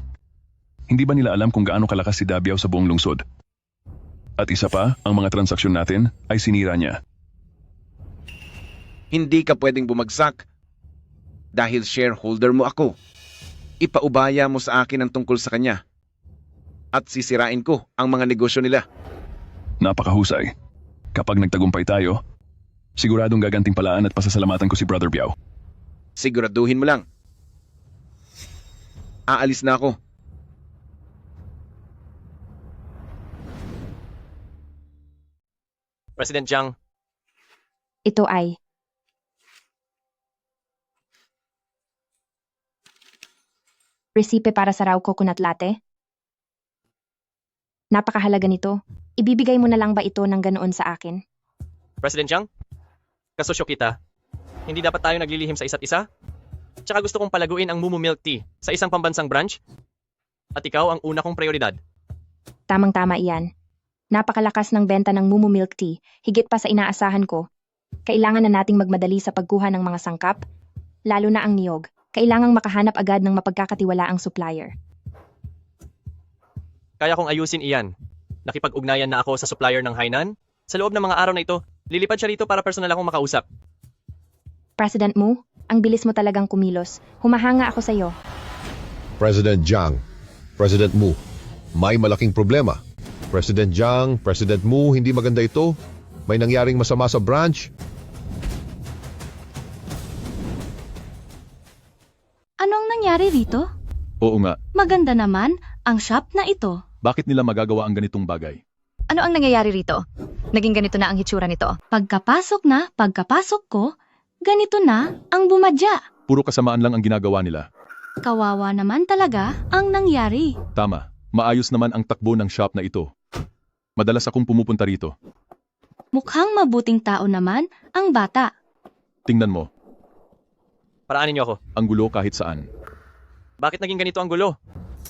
Hindi ba nila alam kung gaano kalakas si Dabiao sa buong lungsod? At isa pa, ang mga transaksyon natin ay sinira niya. Hindi ka pwedeng bumagsak dahil shareholder mo ako. Ipaubaya mo sa akin ang tungkol sa kanya at sisirain ko ang mga negosyo nila. Napakahusay. Kapag nagtagumpay tayo, siguradong gaganting palaan at pasasalamatan ko si Brother Biao. Siguraduhin mo lang. Aalis na ako. President Jiang, Ito ay resipe para sa raw coconut latte. Napakahalaga nito. Ibibigay mo na lang ba ito ng ganoon sa akin? President Jiang, kasosyo kita. Hindi dapat tayo naglilihim sa isa't isa? Tsaka gusto kong palaguin ang Mumu Milk Tea sa isang pambansang branch. At ikaw ang una kong prioridad. Tamang-tama iyan. Napakalakas ng benta ng Mumu Milk Tea, higit pa sa inaasahan ko. Kailangan na nating magmadali sa pagkuha ng mga sangkap, lalo na ang niyog. Kailangang makahanap agad ng mapagkakatiwalaang supplier. Kaya kong ayusin iyan. Nakipag-ugnayan na ako sa supplier ng Hainan. Sa loob ng mga araw na ito, lilipad siya rito para personal akong makausap. President Mu, ang bilis mo talagang kumilos. Humahanga ako sa iyo. President Jiang, President Mu, may malaking problema. President Jiang, President Mu, hindi maganda ito. May nangyaring masama sa branch. Anong nangyari rito? Oo nga, Maganda naman ang shop na ito. bakit nila magagawa ang ganitong bagay? Ano ang nangyayari rito? Naging ganito na ang hitsura nito. Pagkapasok ko, ganito na ang bumadya. Puro kasamaan lang ang ginagawa nila. Kawawa naman talaga ang nangyari. Tama, maayos naman ang takbo ng shop na ito. Madalas akong pumupunta rito. Mukhang mabuting tao naman ang bata. Tingnan mo, Paraanin niyo ako. ang gulo kahit saan. Bakit naging ganito ang gulo?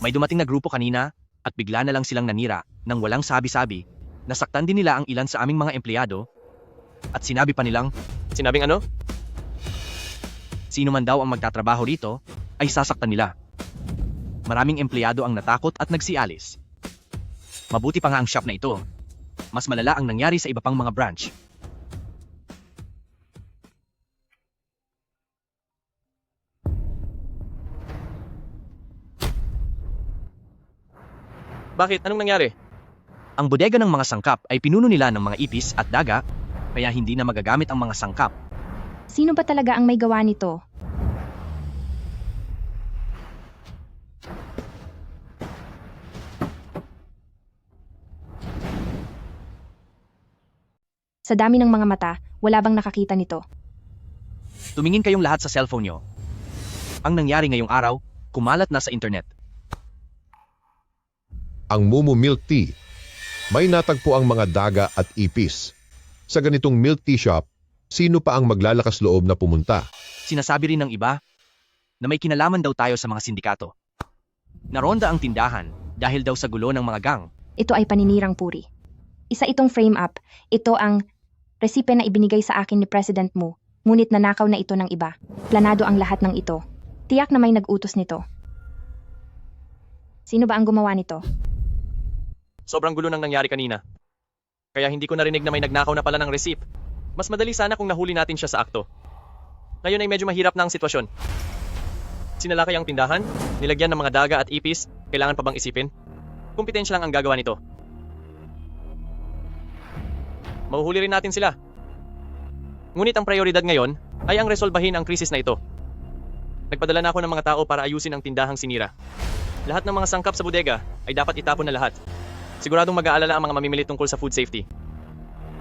May dumating na grupo kanina at bigla na lang silang nanira nang walang sabi-sabi. Nasaktan din nila ang ilan sa aming mga empleyado at sinabi pa nilang, Sinabing ano? sino man daw ang magtatrabaho rito ay sasaktan nila. Maraming empleyado ang natakot at nagsialis. Mabuti pa nga ang shop na ito. Mas malala ang nangyari sa iba pang mga branch. Bakit? Anong nangyari? Ang bodega ng mga sangkap ay pinuno nila ng mga ipis at daga, kaya hindi na magagamit ang mga sangkap. Sino ba talaga ang may gawa nito? Sa dami ng mga mata, wala bang nakakita nito? Tumingin kayong lahat sa cellphone nyo. Ang nangyari ngayong araw, kumalat na sa internet. Ang Mumu Milk Tea. May natagpo ang mga daga at ipis. Sa ganitong milk tea shop, sino pa ang maglalakas loob na pumunta? Sinasabi rin ng iba na may kinalaman daw tayo sa mga sindikato. Naronda ang tindahan dahil daw sa gulo ng mga gang. Ito ay paninirang puri. Isa itong frame up. Ito ang resipe na ibinigay sa akin ni President Mu, ngunit nanakaw na ito ng iba. Planado ang lahat ng ito. Tiyak na may nag-utos nito. Sino ba ang gumawa nito? Sobrang gulo nang nangyari kanina. Kaya hindi ko narinig na may nagnakaw na pala ng receipt. Mas madali sana kung nahuli natin siya sa akto. Ngayon ay medyo mahirap na ang sitwasyon. Sinalakay ang tindahan, nilagyan ng mga daga at ipis, kailangan pa bang isipin? Kumpetensya lang ang gagawa nito. Mahuhuli rin natin sila. Ngunit ang prioridad ngayon ay ang resolbahin ang krisis na ito. Nagpadala na ako ng mga tao para ayusin ang tindahang sinira. Lahat ng mga sangkap sa bodega ay dapat itapon na lahat. Siguradong mag-aalala ang mga mamimili tungkol sa food safety.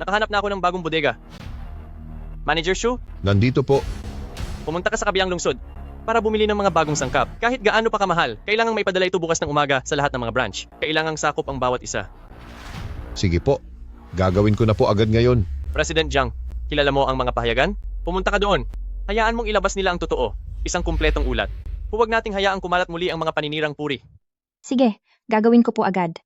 Nakahanap na ako ng bagong bodega. Manager Shu, Nandito po. pumunta ka sa kabilang lungsod para bumili ng mga bagong sangkap. Kahit gaano pa kamahal, kailangang may padala ito bukas ng umaga sa lahat ng mga branch. Kailangang sakop ang bawat isa. Sige po. Gagawin ko na po agad ngayon. President Jiang, kilala mo ang mga pahayagan? Pumunta ka doon. Hayaan mong ilabas nila ang totoo. Isang kumpletong ulat. Huwag nating hayaang kumalat muli ang mga paninirang puri. Sige, gagawin ko po agad.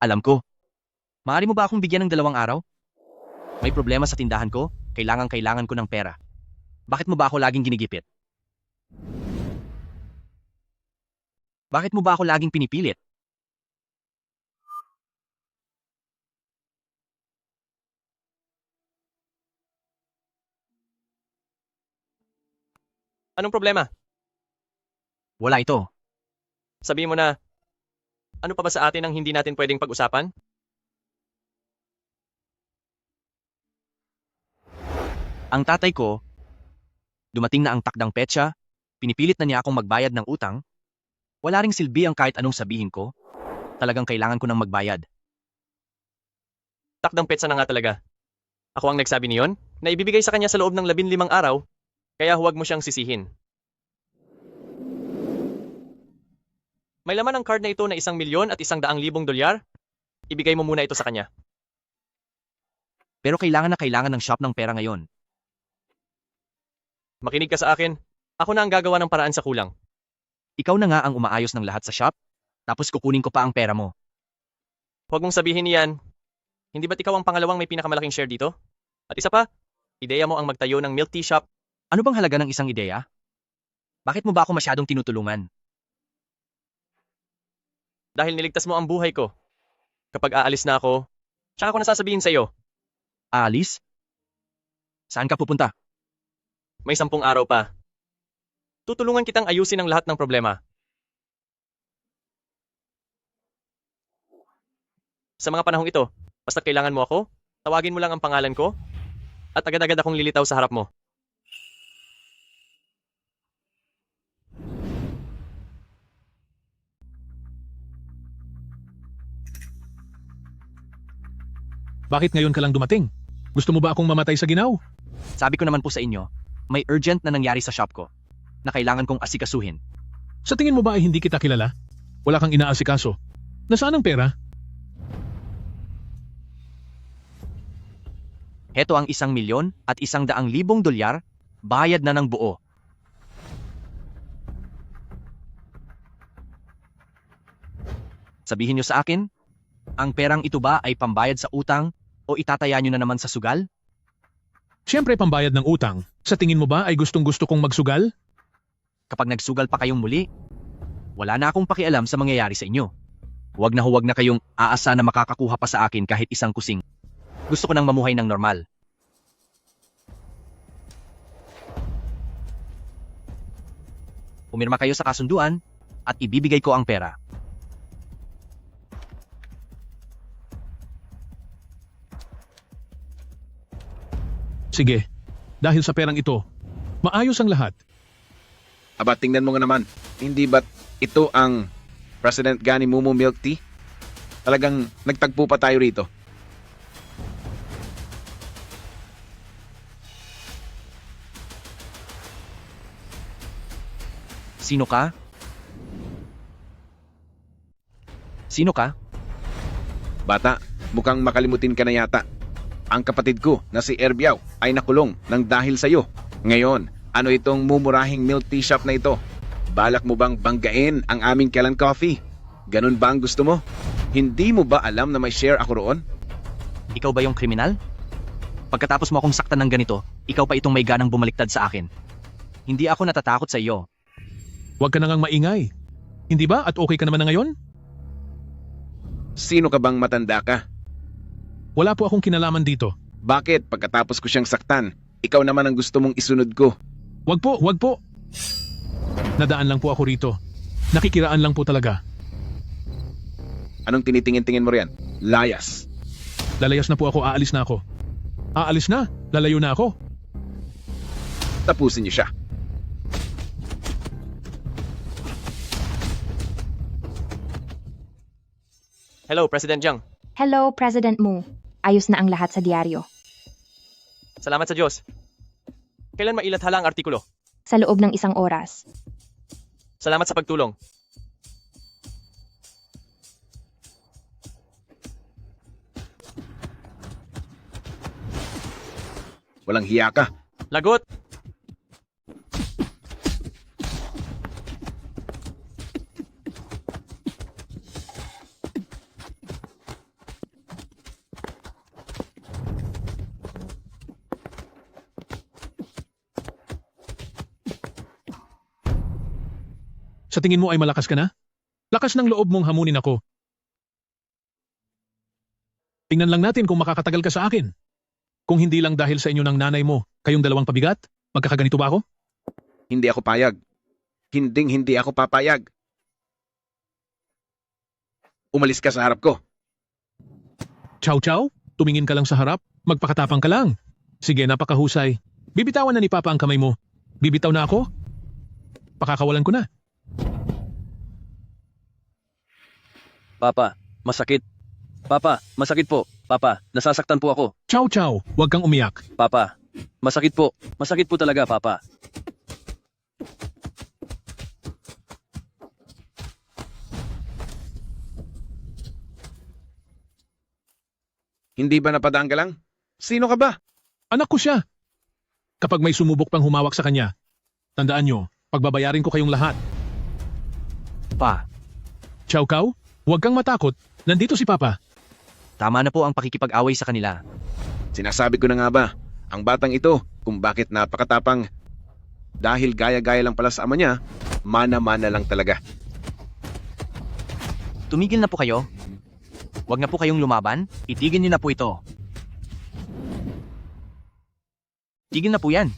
Alam ko. Maaari mo ba akong bigyan ng 2 araw? May problema sa tindahan ko, kailangan ko ng pera. Bakit mo ba ako laging ginigipit? Bakit mo ba ako laging pinipilit? Anong problema? Wala ito. Sabihin mo na, ano pa ba sa atin ang hindi natin pwedeng pag-usapan? Ang tatay ko, dumating na ang takdang petsa, pinipilit na niya akong magbayad ng utang. Wala ring silbi ang kahit anong sabihin ko. Talagang kailangan ko ng magbayad. Takdang petsa na nga talaga. Ako ang nagsabi niyon na ibibigay sa kanya sa loob ng 15 araw, kaya huwag mo siyang sisihin. May laman ang card na ito na 1,000,000 at 100,000 dolyar. Ibigay mo muna ito sa kanya. Pero kailangan na kailangan ng shop ng pera ngayon. Makinig ka sa akin. Ako na ang gagawa ng paraan sa kulang. Ikaw na nga ang umaayos ng lahat sa shop, tapos kukunin ko pa ang pera mo. Huwag mong sabihin niyan. Hindi ba't ikaw ang pangalawang may pinakamalaking share dito? At isa pa, ideya mo ang magtayo ng milk tea shop. Ano bang halaga ng isang ideya? Bakit mo ba ako masyadong tinutulungan? Dahil niligtas mo ang buhay ko. Kapag aalis na ako, tsaka ko nasasabihin sa iyo. Aalis? Saan ka pupunta? May 10 araw pa. Tutulungan kitang ayusin ang lahat ng problema. Sa mga panahong ito, basta kailangan mo ako, tawagin mo lang ang pangalan ko, at agad-agad akong lilitaw sa harap mo. Bakit ngayon ka lang dumating? Gusto mo ba akong mamatay sa ginaw? Sabi ko naman po sa inyo, may urgent na nangyari sa shop ko, na kailangan kong asikasuhin. Sa tingin mo ba ay hindi kita kilala? Wala kang inaasikaso. Nasaan ang pera? Heto ang 1,000,000 at 100,000 dolyar, bayad na ng buo. Sabihin nyo sa akin, ang perang ito ba ay pambayad sa utang o itataya nyo na naman sa sugal? Siyempre pambayad ng utang. Sa tingin mo ba ay gustong-gusto kong magsugal? Kapag nagsugal pa kayong muli, wala na akong pakialam sa mangyayari sa inyo. Huwag na kayong aasa na makakakuha pa sa akin kahit isang kusing. Gusto ko nang mamuhay ng normal. Pumirma kayo sa kasunduan at ibibigay ko ang pera. Sige, dahil sa perang ito, maayos ang lahat. Aba, tingnan mo nga naman. Hindi ba't ito ang President Gani Mumu Milk Tea? Talagang nagtagpo pa tayo rito. Sino ka? Sino ka? Bata, mukhang makalimutin ka na yata. Ang kapatid ko na si Erbiao ay nakulong ng dahil sa'yo. Ngayon, ano itong mumurahing milk tea shop na ito? Balak mo bang banggain ang aming Kailan Coffee? Ganun ba ang gusto mo? Hindi mo ba alam na may share ako roon? Ikaw ba yung kriminal? Pagkatapos mo akong saktan ng ganito, ikaw pa itong may ganang bumaliktad sa akin. Hindi ako natatakot sa iyo. Huwag ka na ngang maingay. Hindi ba at okay ka naman na ngayon? Sino ka bang matanda ka? Wala po akong kinalaman dito. Bakit pagkatapos ko siyang saktan, ikaw naman ang gusto mong isunod ko? Wag po. Nadaan lang po ako rito. Nakikiraan lang po talaga. Anong tinitingin-tingin mo riyan? Layas. Lalayas na po ako, aalis na ako. Aalis na, lalayo na ako. Tapusin niyo siya. Hello, President Jiang. Hello, President Mu. Ayos na ang lahat sa diaryo. Salamat sa Diyos. Kailan mailathala ang artikulo? Sa loob ng 1 oras. Salamat sa pagtulong. Walang hiya ka. Lagot! Sa tingin mo ay malakas ka na? Lakas ng loob mong hamunin ako. Tingnan lang natin kung makakatagal ka sa akin. Kung hindi lang dahil sa inyo ng nanay mo, kayong dalawang pabigat, magkakaganito ba ako? Hindi ako payag. Hindi ako papayag. Umalis ka sa harap ko. Chow, tumingin ka lang sa harap, magpakatapang ka lang. Sige, napakahusay. Bibitawan na ni Papa ang kamay mo. Bibitaw na ako? Pakakawalan ko na. Papa, masakit. Papa, masakit po. Papa, nasasaktan po ako. Chow Chow, huwag kang umiyak. Papa, masakit po. Masakit po talaga, Papa. Hindi ba napadaan ka lang? Sino ka ba? Anak ko siya. Kapag may sumubok pang humawak sa kanya, tandaan nyo, pagbabayarin ko kayong lahat. Pa, Chow Chow, huwag kang matakot. Nandito si Papa. tama na po ang pakikipag-away sa kanila. Sinasabi ko na nga ba, ang batang ito, kung bakit napakatapang. Dahil gaya-gaya lang pala sa ama niya, mana-mana lang talaga. Tumigil na po kayo. Huwag na po kayong lumaban. Itigil niyo na po ito. Tigil na po yan.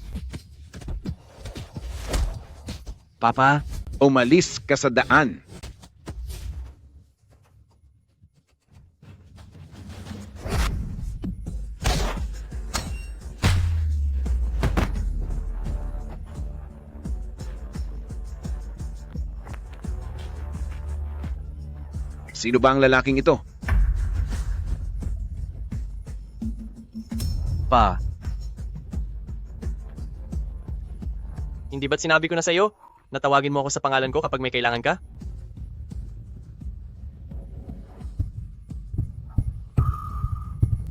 Papa, umalis ka sa daan. Sino ba ang lalaking ito? Pa, Hindi ba't sinabi ko na sa'yo? Natawagin mo ako sa pangalan ko kapag may kailangan ka?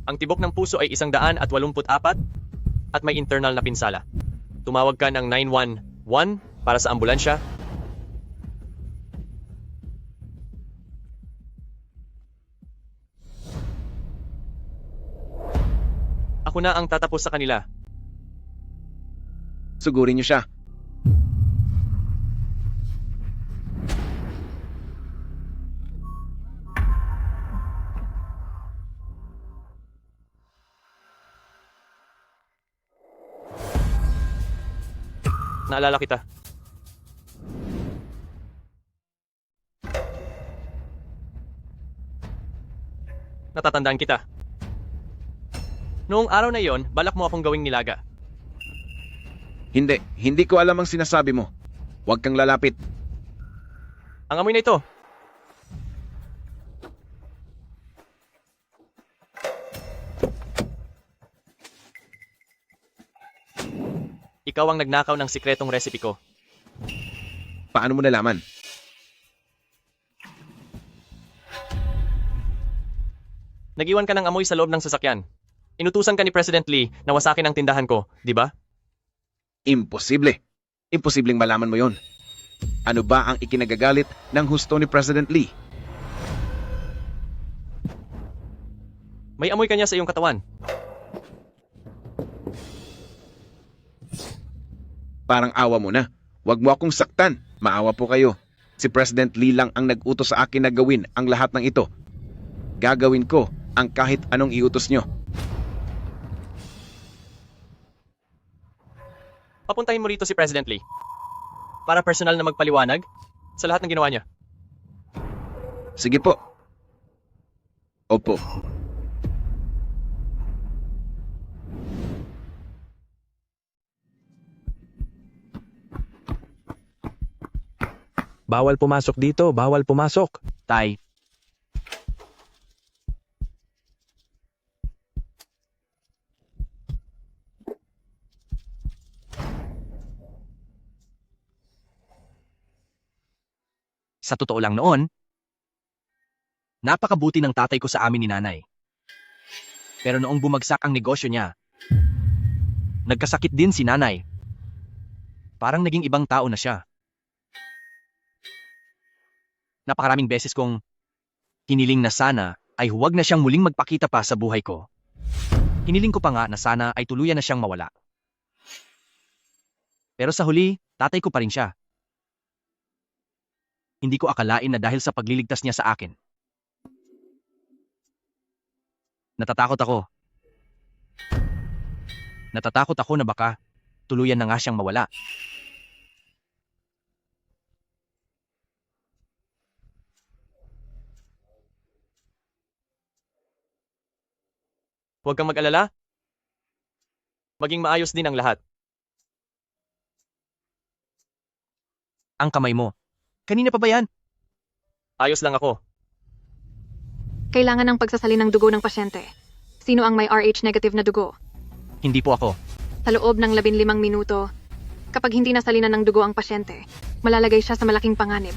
Ang tibok ng puso ay 184 at may internal na pinsala. Tumawag ka ng 911 para sa ambulansya. Ako na ang tatapos sa kanila. Sugurin niyo siya. Naalala kita. Natatandaan kita. Noong araw na yon, balak mo akong gawing nilaga. Hindi ko alam ang sinasabi mo. Huwag kang lalapit. Ang amoy na ito. Ikaw ang nagnakaw ng sikretong recipe ko. Paano mo nalaman? Nag-iwan ka ng amoy sa loob ng sasakyan. Inutusan ka ni President Lee na wasakin ang tindahan ko, di ba? Imposible. Imposibleng malaman mo yon. Ano ba ang ikinagagalit ng husto ni President Lee? May amoy kanya sa iyong katawan. Parang awa mo na. Huwag mo akong saktan. Maawa po kayo. Si President Lee lang ang nag-utos sa akin na gawin ang lahat ng ito. Gagawin ko ang kahit anong iutos nyo. Papuntahin mo rito si President Lee. Para personal na magpaliwanag sa lahat ng ginawa niya. Sige po. Opo. Bawal pumasok dito, bawal pumasok. Tay, sa totoo lang noon, napakabuti ng tatay ko sa amin ni nanay. Pero noong bumagsak ang negosyo niya, nagkasakit din si nanay. Parang naging ibang tao na siya. Napakaraming beses kong hiniling na sana ay huwag na siyang muling magpakita pa sa buhay ko. Hiniling ko pa nga na sana ay tuluyan na siyang mawala. Pero sa huli, tatay ko pa rin siya. Hindi ko akalain na dahil sa pagliligtas niya sa akin. Natatakot ako. Natatakot ako na baka tuluyan na nga siyang mawala. Huwag kang mag-alala. Maging maayos din ang lahat. Ang kamay mo. Kanina pa ba yan? Ayos lang ako. Kailangan ng pagsasalin ng dugo ng pasyente. Sino ang may RH negative na dugo? Hindi po ako. Sa loob ng 15 minuto, kapag hindi nasalinan ng dugo ang pasyente, malalagay siya sa malaking panganib.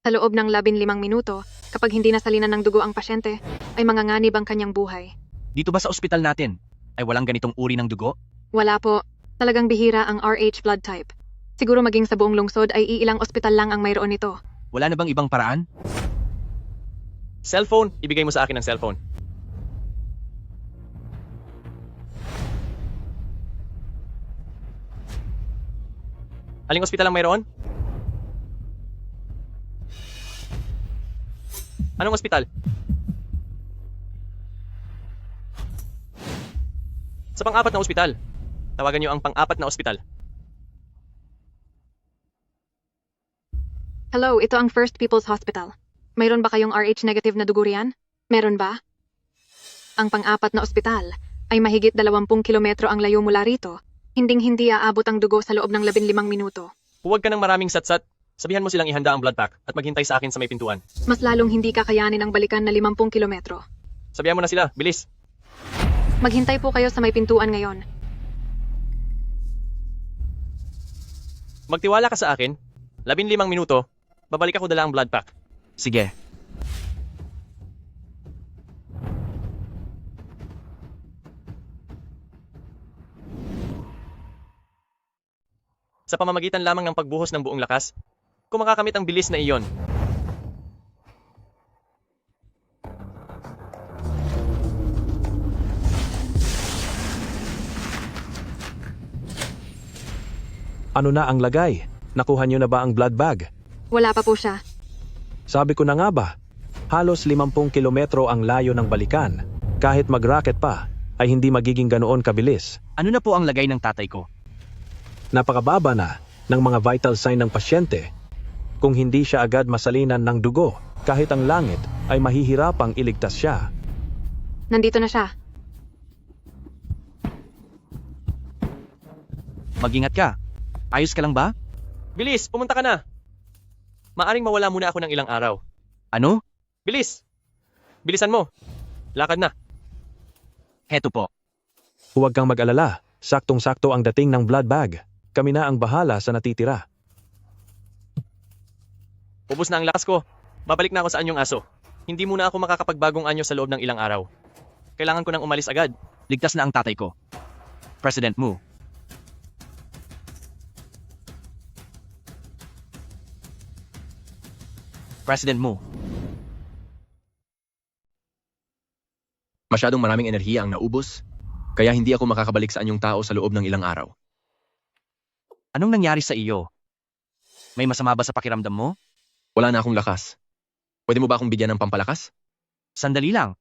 Sa loob ng 15 minuto, kapag hindi nasalinan ng dugo ang pasyente, ay manganganib ang kanyang buhay. Dito ba sa ospital natin ay walang ganitong uri ng dugo? Wala po. Talagang bihira ang RH blood type. Siguro maging sa buong lungsod ay iilang ospital lang ang mayroon nito. Wala na bang ibang paraan? Cellphone, ibigay mo sa akin ang cellphone. Aling ospital ang mayroon? Anong ospital? Sa pang-apat na ospital. Tawagan niyo ang pang-apat na ospital. Hello, ito ang First People's Hospital. Mayroon ba kayong RH negative na dugo riyan? Meron ba? Ang pang-apat na ospital ay mahigit 20 kilometro ang layo mula rito. Hinding-hindi aabot ang dugo sa loob ng 15 minuto. Huwag ka ng maraming satsat. Sabihan mo silang ihanda ang blood pack at maghintay sa akin sa may pintuan. Mas lalong hindi kakayanin ang balikan na 50 kilometro. Sabihan mo na sila, bilis. Maghintay po kayo sa may pintuan ngayon. Magtiwala ka sa akin. 15 minuto, babalik ako dala ang blood pack. Sige. Sa pamamagitan lamang ng pagbuhos ng buong lakas, kung makakamit ang bilis na iyon. Ano na ang lagay? Nakuha niyo na ba ang blood bag? Wala pa po siya. Sabi ko na nga ba, halos 50 kilometro ang layo ng balikan. Kahit mag-rocket pa, ay hindi magiging ganoon kabilis. Ano na po ang lagay ng tatay ko? Napakababa na ng mga vital sign ng pasyente. Kung hindi siya agad masalinan ng dugo, kahit ang langit ay mahihirapang iligtas siya. Nandito na siya. Mag-ingat ka. Ayos ka lang ba? Bilis, pumunta ka na. Maaring mawala muna ako ng ilang araw. Ano? Bilis! Bilisan mo. Lakad na. Heto po. Huwag kang mag-alala, saktong-sakto ang dating ng blood bag. Kami na ang bahala sa natitira. Ubus na ang lakas ko. Babalik na ako sa anyong aso. Hindi muna ako makakapagbagong anyo sa loob ng ilang araw. Kailangan ko nang umalis agad. Ligtas na ang tatay ko. President Mu. President Mu. Masyadong maraming enerhiya ang naubos, kaya hindi ako makakabalik sa anyong tao sa loob ng ilang araw. Anong nangyari sa iyo? May masama ba sa pakiramdam mo? Wala na akong lakas. Pwede mo ba akong bigyan ng pampalakas? Sandali lang.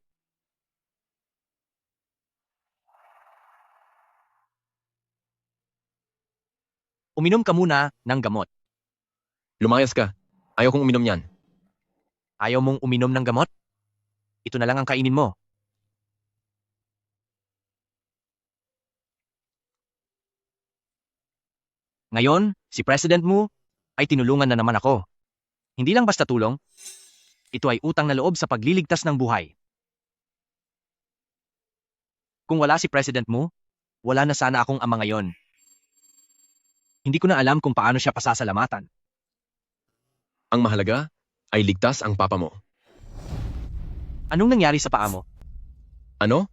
Uminom ka muna ng gamot. Lumayas ka. Ayaw kong uminom yan. Ayaw mong uminom ng gamot? Ito na lang ang kainin mo. Ngayon, si President Mu ay tinulungan na naman ako. Hindi lang basta tulong, ito ay utang na loob sa pagliligtas ng buhay. Kung wala si President Mu, wala na sana akong ama ngayon. Hindi ko na alam kung paano siya pasasalamatan. Ang mahalaga ay ligtas ang papa mo. Anong nangyari sa paa mo? Ano?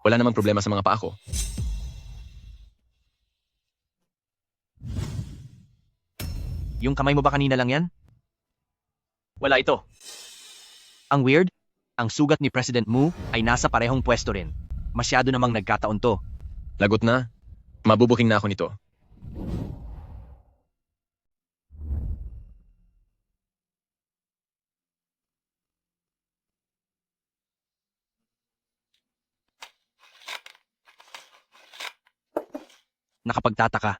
Wala namang problema sa mga paa ko. Yung kamay mo ba kanina lang yan? Wala ito. Ang weird, ang sugat ni President Mu ay nasa parehong pwesto rin. Masyado namang nagkataon to. Lagot na. Mabubuking na ako nito. Nakapagtataka.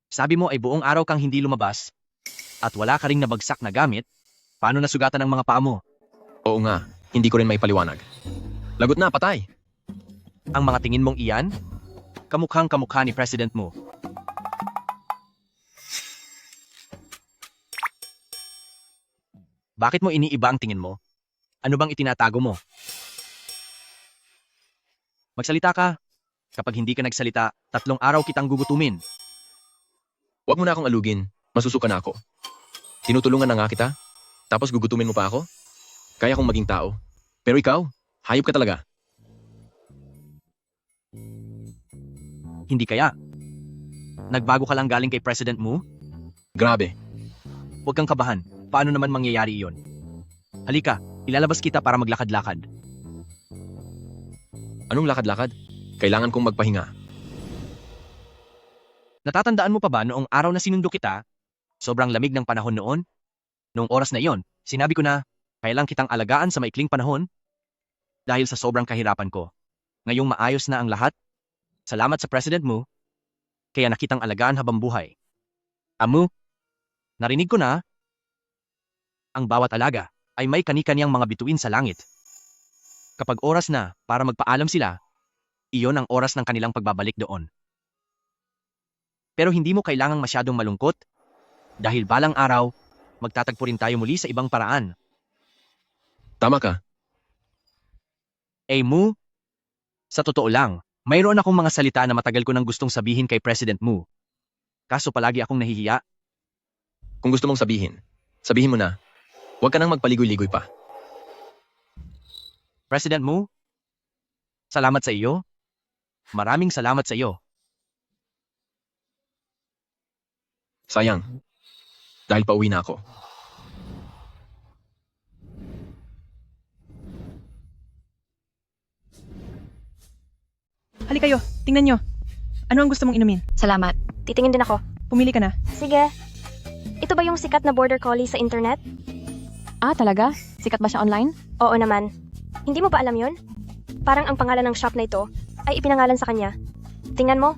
Sabi mo ay buong araw kang hindi lumabas at wala ka ring nabagsak na gamit. Paano nasugatan ang mga paa mo? Oo nga, hindi ko rin may paliwanag. Lagot na, patay. Ang mga tingin mong iyan? Kamukhang kamukha ni President Mu. Bakit mo iniiba ang tingin mo? Ano bang itinatago mo? Magsalita ka. Kapag hindi ka nagsalita, 3 araw kitang gugutumin. Huwag mo na akong alugin. Masusuka na ako. Tinutulungan na nga kita. Tapos gugutumin mo pa ako? Kaya kong maging tao. Pero ikaw, hayop ka talaga. Hindi kaya. Nagbago ka lang galing kay President Mu? Grabe. Huwag kang kabahan. Paano naman mangyayari iyon? Halika, ilalabas kita para maglakad-lakad. Anong lakad-lakad? Kailangan kong magpahinga. Natatandaan mo pa ba noong araw na sinundo kita? Sobrang lamig ng panahon noon? Noong oras na iyon, sinabi ko na, kailang kitang alagaan sa maikling panahon? Dahil sa sobrang kahirapan ko. Ngayong maayos na ang lahat? Salamat sa President Mu. Kaya nakitang alagaan habang buhay. Amu, narinig ko na, ang bawat alaga ay may kani-kaniyang mga bituin sa langit. Kapag oras na para magpaalam sila, iyon ang oras ng kanilang pagbabalik doon. Pero hindi mo kailangang masyadong malungkot dahil balang araw, magtatagpo rin tayo muli sa ibang paraan. Tama ka. Mu, sa totoo lang, mayroon akong mga salita na matagal ko nang gustong sabihin kay President Mu. Kaso palagi akong nahihiya. Kung gusto mong sabihin, sabihin mo na. Huwag ka nang magpaligoy-ligoy pa. President Mu, salamat sa iyo. Maraming salamat sa iyo. Sayang. Dahil pauwi na ako. Halika kayo, tingnan nyo. Ano ang gusto mong inumin? Salamat. Titingin din ako. Pumili ka na. Sige. Ito ba yung sikat na border collie sa internet? Ah, talaga? Sikat ba siya online? Oo naman. Hindi mo ba alam yun? Parang ang pangalan ng shop na ito ay ipinangalan sa kanya. Tingnan mo.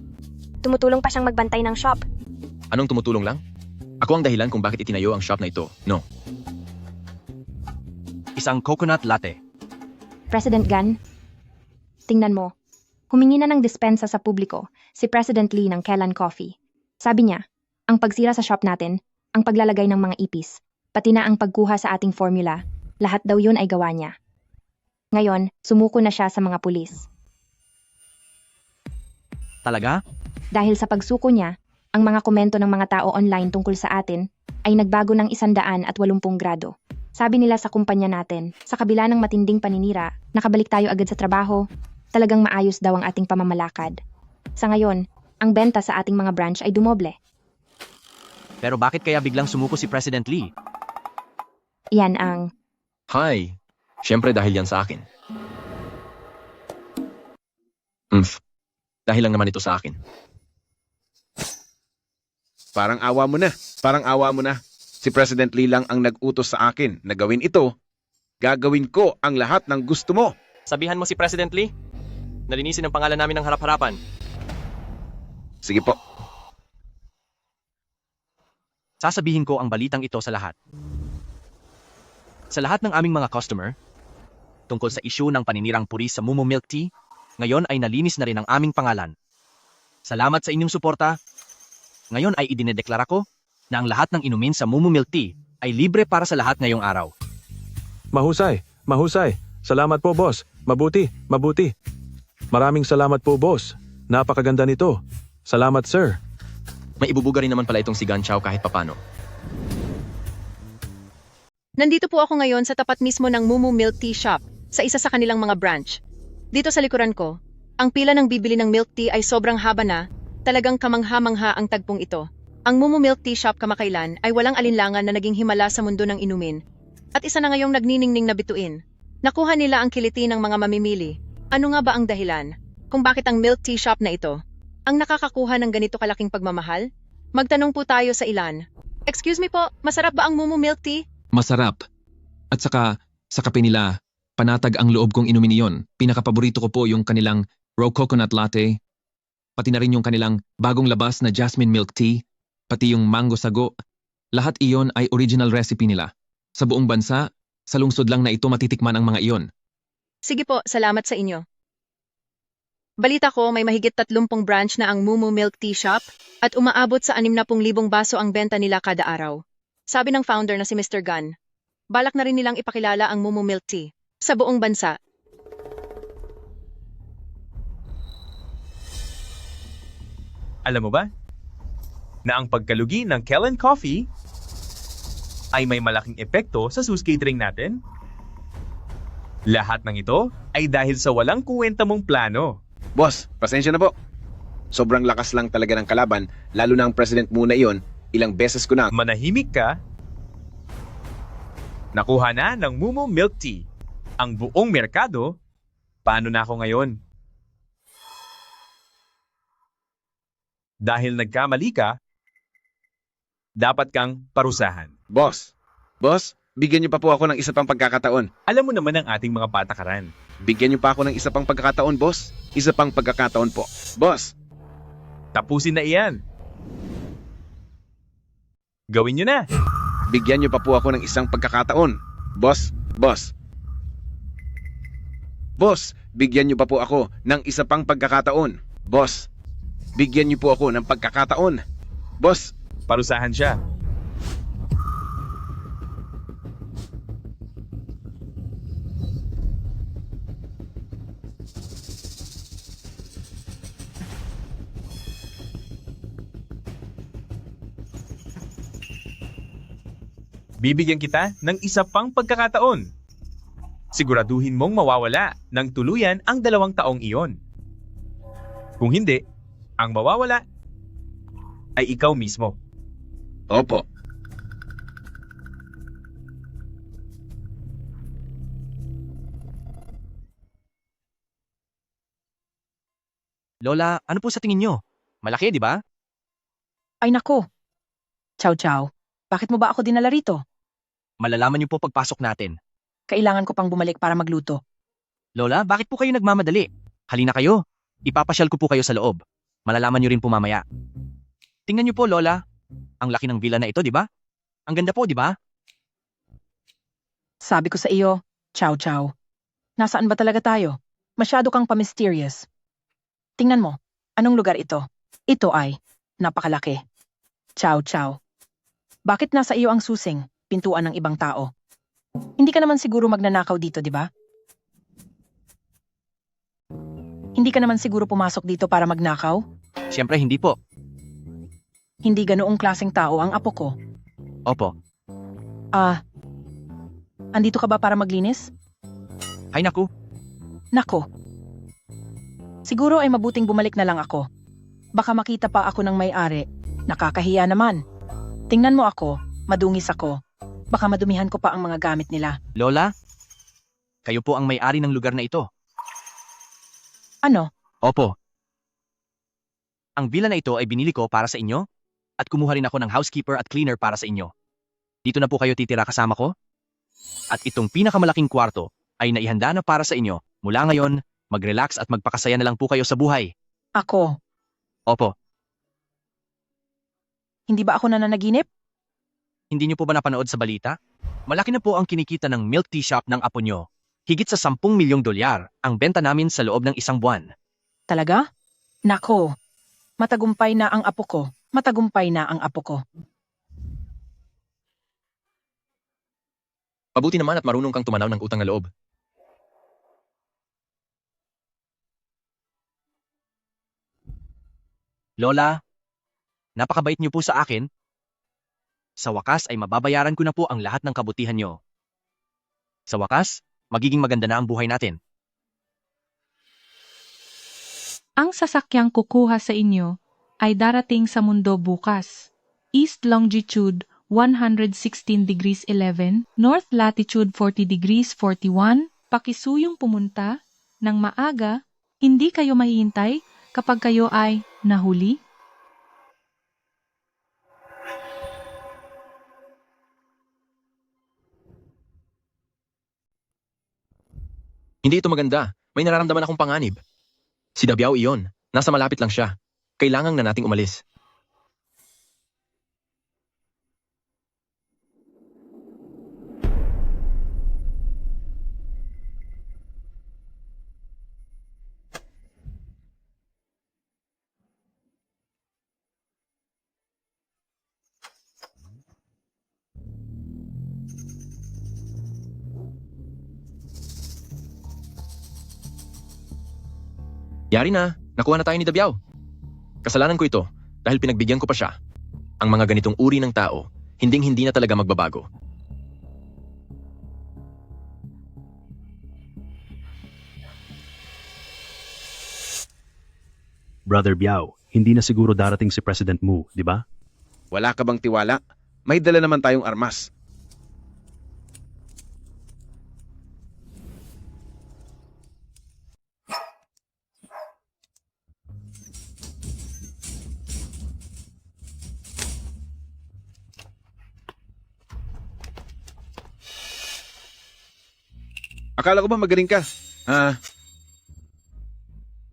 Tumutulong pa siyang magbantay ng shop. Anong tumutulong lang? Ako ang dahilan kung bakit itinayo ang shop na ito, no? Isang coconut latte. President Gan, tingnan mo. Humingi na ng dispensa sa publiko si President Lee ng Kellan Coffee. Sabi niya, ang pagsira sa shop natin, ang paglalagay ng mga ipis, pati na ang pagkuha sa ating formula, lahat daw yun ay gawa niya. Ngayon, sumuko na siya sa mga pulis. Talaga? Dahil sa pagsuko niya, ang mga komento ng mga tao online tungkol sa atin ay nagbago ng 180 grado. Sabi nila sa kumpanya natin, sa kabila ng matinding paninira, nakabalik tayo agad sa trabaho, talagang maayos daw ang ating pamamalakad. Sa ngayon, ang benta sa ating mga branch ay dumoble. Pero bakit kaya biglang sumuko si President Lee? Iyan ang... Hi. Siyempre dahil yan sa akin. Dahil lang naman ito sa akin. Parang awa mo na. Parang awa mo na. Si President Lee lang ang nag-utos sa akin na gawin ito. Gagawin ko ang lahat ng gusto mo. Sabihan mo si President Lee. Nalinisin ang pangalan namin ng harap-harapan. Sige po. Sasabihin ko ang balitang ito sa lahat. Sa lahat ng aming mga customer, tungkol sa isyu ng paninirang puri sa Mumu Milk Tea, ngayon ay nalinis na rin ang aming pangalan. Salamat sa inyong suporta. Ngayon ay idinedeklara ko na ang lahat ng inumin sa Mumu Milk Tea ay libre para sa lahat ngayong araw. Mahusay, mahusay. Salamat po, boss. Mabuti, mabuti. Maraming salamat po, boss. Napakaganda nito. Salamat, sir. May ibubuga rin naman pala itong si Gan Chow kahit papano. Nandito po ako ngayon sa tapat mismo ng Mumu Milk Tea Shop, sa isa sa kanilang mga branch. Dito sa likuran ko, ang pila ng bibili ng milk tea ay sobrang haba na, talagang kamangha-mangha ang tagpong ito. Ang Mumu Milk Tea Shop kamakailan ay walang alinlangan na naging himala sa mundo ng inumin. At isa na ngayong nagniningning na bituin. Nakuha nila ang kiliti ng mga mamimili. Ano nga ba ang dahilan? Kung bakit ang milk tea shop na ito ang nakakakuha ng ganito kalaking pagmamahal? Magtanong po tayo sa ilan. Excuse me po, masarap ba ang Mumu Milk Tea? Masarap. At saka, sa kape nila, panatag ang loob kong inumin iyon. Pinakapaborito ko po yung kanilang raw coconut latte, pati na rin yung kanilang bagong labas na jasmine milk tea, pati yung mango sago. Lahat iyon ay original recipe nila. Sa buong bansa, sa lungsod lang na ito matitikman ang mga iyon. Sige po, salamat sa inyo. Balita ko may mahigit 30 branch na ang Mumu Milk Tea Shop at umaabot sa 60,000 baso ang benta nila kada araw. Sabi ng founder na si Mr. Gan, balak na rin nilang ipakilala ang Mumu Milk Tea sa buong bansa. Alam mo ba na ang pagkalugi ng Kellen Coffee ay may malaking epekto sa Zeus Catering natin? Lahat ng ito ay dahil sa walang kuwenta mong plano. Boss, pasensya na po. Sobrang lakas lang talaga ng kalaban, lalo na ang President Mu na iyon. Ilang beses ko na... Manahimik ka. Nakuha na ng Mumu Milk Tea ang buong merkado. Paano na ako ngayon? Dahil nagkamali ka, dapat kang parusahan. Boss, bigyan niyo pa po ako ng isa pang pagkakataon. Alam mo naman ang ating mga patakaran. Bigyan niyo pa ako ng isa pang pagkakataon, boss. Isa pang pagkakataon po. Boss! Tapusin na iyan. Gawin niyo na. Bigyan niyo pa po ako ng isang pagkakataon. Boss, bigyan niyo pa po ako ng isa pang pagkakataon. Boss, bigyan niyo po ako ng pagkakataon. Boss, parusahan siya. Bibigyan kita ng isa pang pagkakataon. Siguraduhin mong mawawala ng tuluyan ang 2 taong iyon. Kung hindi, ang mawawala ay ikaw mismo. Opo. Lola, ano po sa tingin nyo? Malaki, di ba? Ay nako. Chow. Bakit mo ba ako dinala rito? Malalaman niyo po pagpasok natin. Kailangan ko pang bumalik para magluto. Lola, bakit po kayo nagmamadali? Halina kayo. Ipapasyal ko po kayo sa loob. Malalaman niyo rin po mamaya. Tingnan niyo po, Lola. Ang laki ng villa na ito, di ba? Ang ganda po, di ba? Sabi ko sa iyo, Chow. Nasaan ba talaga tayo? Masyado kang pa-mysterious. Tingnan mo, anong lugar ito? Ito ay napakalaki. Chow. Bakit nasa iyo ang susing, pintuan ng ibang tao? Hindi ka naman siguro magnanakaw dito, di ba? Hindi ka naman siguro pumasok dito para magnakaw? Siyempre, hindi po. Hindi ganoong klaseng tao ang apo ko. Opo. Andito ka ba para maglinis? Hay naku. Nako. Siguro ay mabuting bumalik na lang ako. Baka makita pa ako ng may-ari. Nakakahiya naman. Tingnan mo ako, madungis ako. Baka madumihan ko pa ang mga gamit nila. Lola, kayo po ang may-ari ng lugar na ito. Ano? Opo. Ang villa na ito ay binili ko para sa inyo at kumuha rin ako ng housekeeper at cleaner para sa inyo. Dito na po kayo titira kasama ko. At itong pinakamalaking kwarto ay naihanda na para sa inyo. Mula ngayon, mag-relax at magpakasaya na lang po kayo sa buhay. Ako? Opo. Hindi ba ako nananaginip? Hindi niyo po ba napanood sa balita? Malaki na po ang kinikita ng milk tea shop ng apo nyo. Higit sa 10 milyong dolyar ang benta namin sa loob ng 1 buwan. Talaga? Nako. Matagumpay na ang apo ko. Mabuti naman at marunong kang tumanaw ng utang na loob. Lola, napakabait niyo po sa akin. Sa wakas ay mababayaran ko na po ang lahat ng kabutihan niyo. Sa wakas, magiging maganda na ang buhay natin. Ang sasakyang kukuha sa inyo ay darating sa mundo bukas. East longitude 116 degrees 11, North latitude 40 degrees 41. Pakisuyong pumunta ng maaga, hindi kayo mahihintay kapag kayo ay nahuli. Hindi ito maganda. May nararamdaman akong panganib. Si Dabiao iyon. Nasa malapit lang siya. Kailangan na nating umalis. Yari na. Nakuha na tayo ni Dabiao. Kasalanan ko ito dahil pinagbigyan ko pa siya. Ang mga ganitong uri ng tao, hinding-hindi na talaga magbabago. Brother Biao, hindi na siguro darating si President Mu, di ba? Wala ka bang tiwala? May dala naman tayong armas. Akala ko ba magaling ka?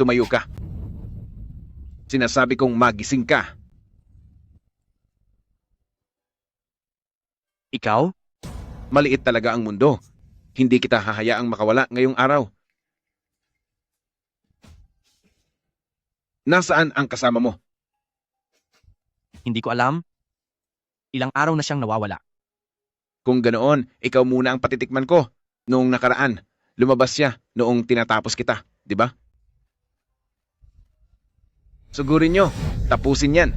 Tumayo ka. Sinasabi kong magising ka. Ikaw? Maliit talaga ang mundo. Hindi kita hahayaang makawala ngayong araw. Nasaan ang kasama mo? Hindi ko alam. Ilang araw na siyang nawawala. Kung ganoon, ikaw muna ang patitikman ko. Noong nakaraan, lumabas siya noong tinatapos kita, di ba? Sugurin nyo, tapusin yan.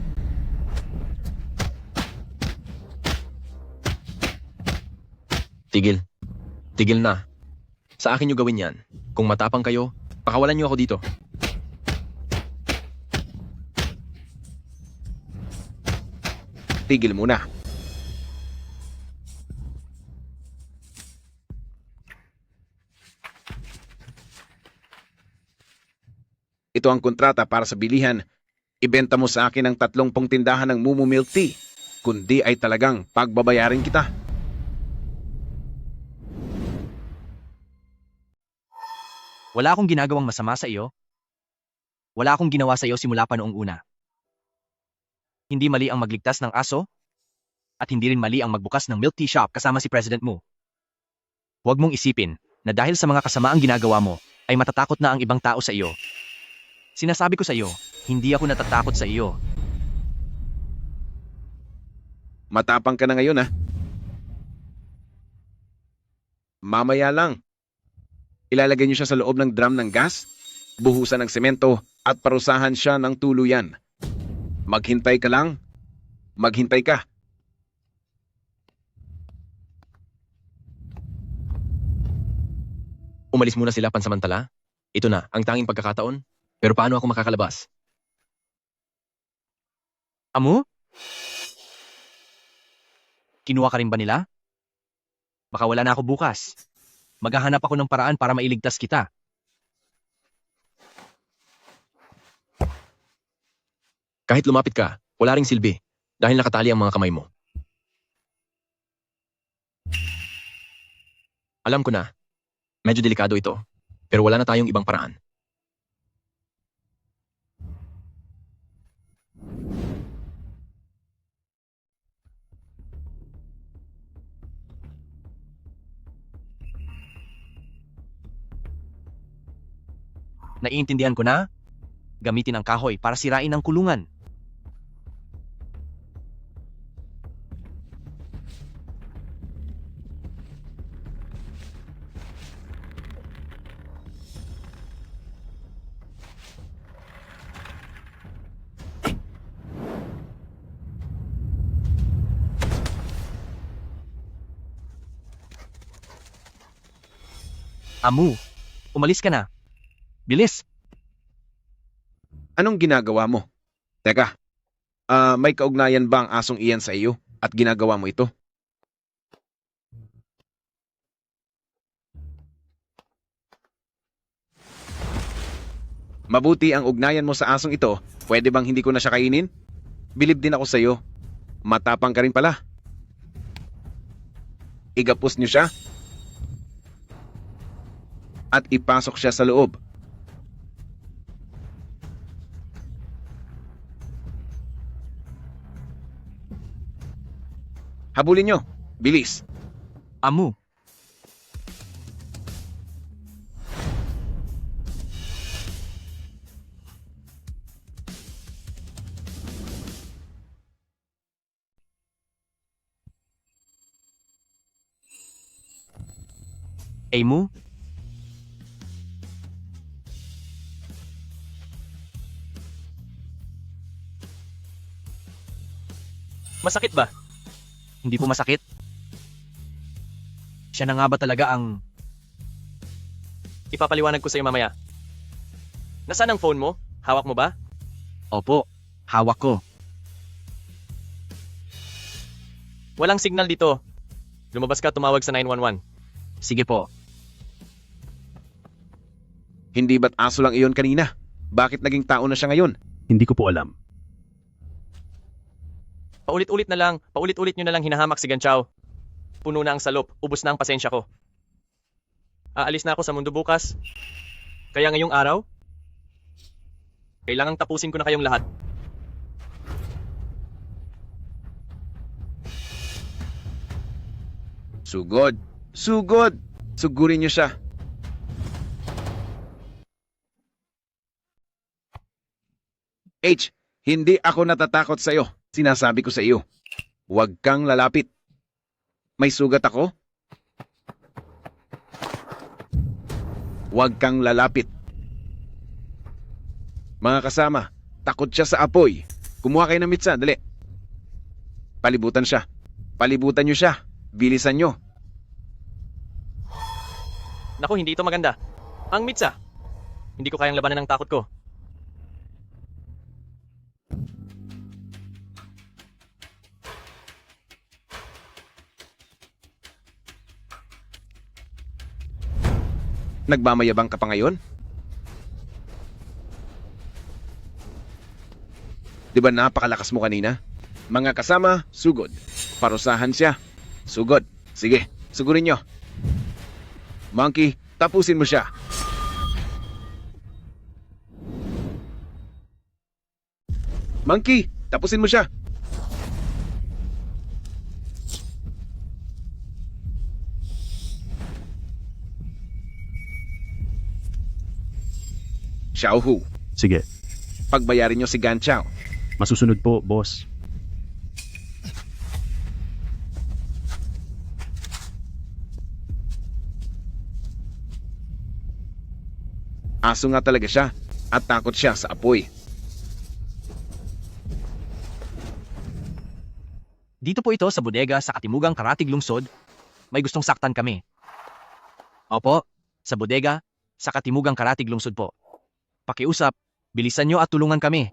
Tigil. Tigil na. Sa akin nyo gawin yan. Kung matapang kayo, pakawalan nyo ako dito. Tigil muna. Ito ang kontrata para sa bilihan. Ibenta mo sa akin ang 30 tindahan ng Mumu Milk Tea. Kundi ay talagang pagbabayarin kita. Wala akong ginagawang masama sa iyo. Wala akong ginawa sa iyo simula pa noong una. Hindi mali ang magligtas ng aso, at hindi rin mali ang magbukas ng milk tea shop kasama si President Mu. Huwag mong isipin na dahil sa mga kasamaang ginagawa mo, ay matatakot na ang ibang tao sa iyo. Sinasabi ko sa iyo, hindi ako natatakot sa iyo. Matapang ka na ngayon, ha? Mamaya lang. Ilalagay niyo siya sa loob ng drum ng gas, buhusan ng semento, at parusahan siya ng tuluyan. Maghintay ka lang. Maghintay ka. Umalis muna sila pansamantala. Ito na, ang tanging pagkakataon. Pero paano ako makakalabas? Amu? Kinuha ka rin ba nila? Baka wala na ako bukas. Maghahanap ako ng paraan para mailigtas kita. Kahit lumapit ka, wala ring silbi dahil nakatali ang mga kamay mo. Alam ko na, medyo delikado ito, pero wala na tayong ibang paraan. Naiintindihan ko na. Gamitin ang kahoy para sirain ang kulungan. Amu, umalis ka na. Bilis! Anong ginagawa mo? Teka, may kaugnayan ba ang asong iyan sa iyo at ginagawa mo ito? Mabuti ang ugnayan mo sa asong ito. Pwede bang hindi ko na siya kainin? Bilib din ako sa iyo. Matapang ka rin pala. Igapos niyo siya at ipasok siya sa loob. Habulin nyo. Bilis. Amu. Emu? Masakit ba? Hindi po masakit. Siya na nga ba talaga ang... Ipapaliwanag ko sa iyo mamaya. Nasaan ang phone mo? Hawak mo ba? Opo, hawak ko. Walang signal dito. Lumabas ka, tumawag sa 911. Sige po. Hindi ba't aso lang iyon kanina? Bakit naging tao na siya ngayon? Hindi ko po alam. Paulit-ulit nyo na lang hinahamak si Ganchao. Puno na ang salop, ubos na ang pasensya ko. Aalis na ako sa mundo bukas. Kaya ngayong araw, kailangang tapusin ko na kayong lahat. Sugod! Sugod! Sugurin niyo siya. H, hindi ako natatakot sa iyo. Sinasabi ko sa iyo, huwag kang lalapit. May sugat ako? Huwag kang lalapit. Mga kasama, takot siya sa apoy. Kumuha kayo ng mitsa, dali. Palibutan siya. Palibutan niyo siya. Bilisan niyo. Naku, hindi ito maganda. Ang mitsa. Hindi ko kayang labanan ng takot ko. Nagmamayabang ka pa ngayon? Di ba napakalakas mo kanina? Mga kasama, sugod. Parusahan siya. Sugod. Sige, sugurin nyo. Monkey, tapusin mo siya. Monkey, tapusin mo siya. Xiaohu, Sige, pagbayarin nyo si Ganchao. masusunod po, boss. Aso nga talaga siya at takot siya sa apoy. Dito po ito sa bodega sa Katimugang Karatig Lungsod. May gustong saktan kami. Opo, sa bodega sa Katimugang Karatig Lungsod po. Pakiusap, bilisan nyo at tulungan kami.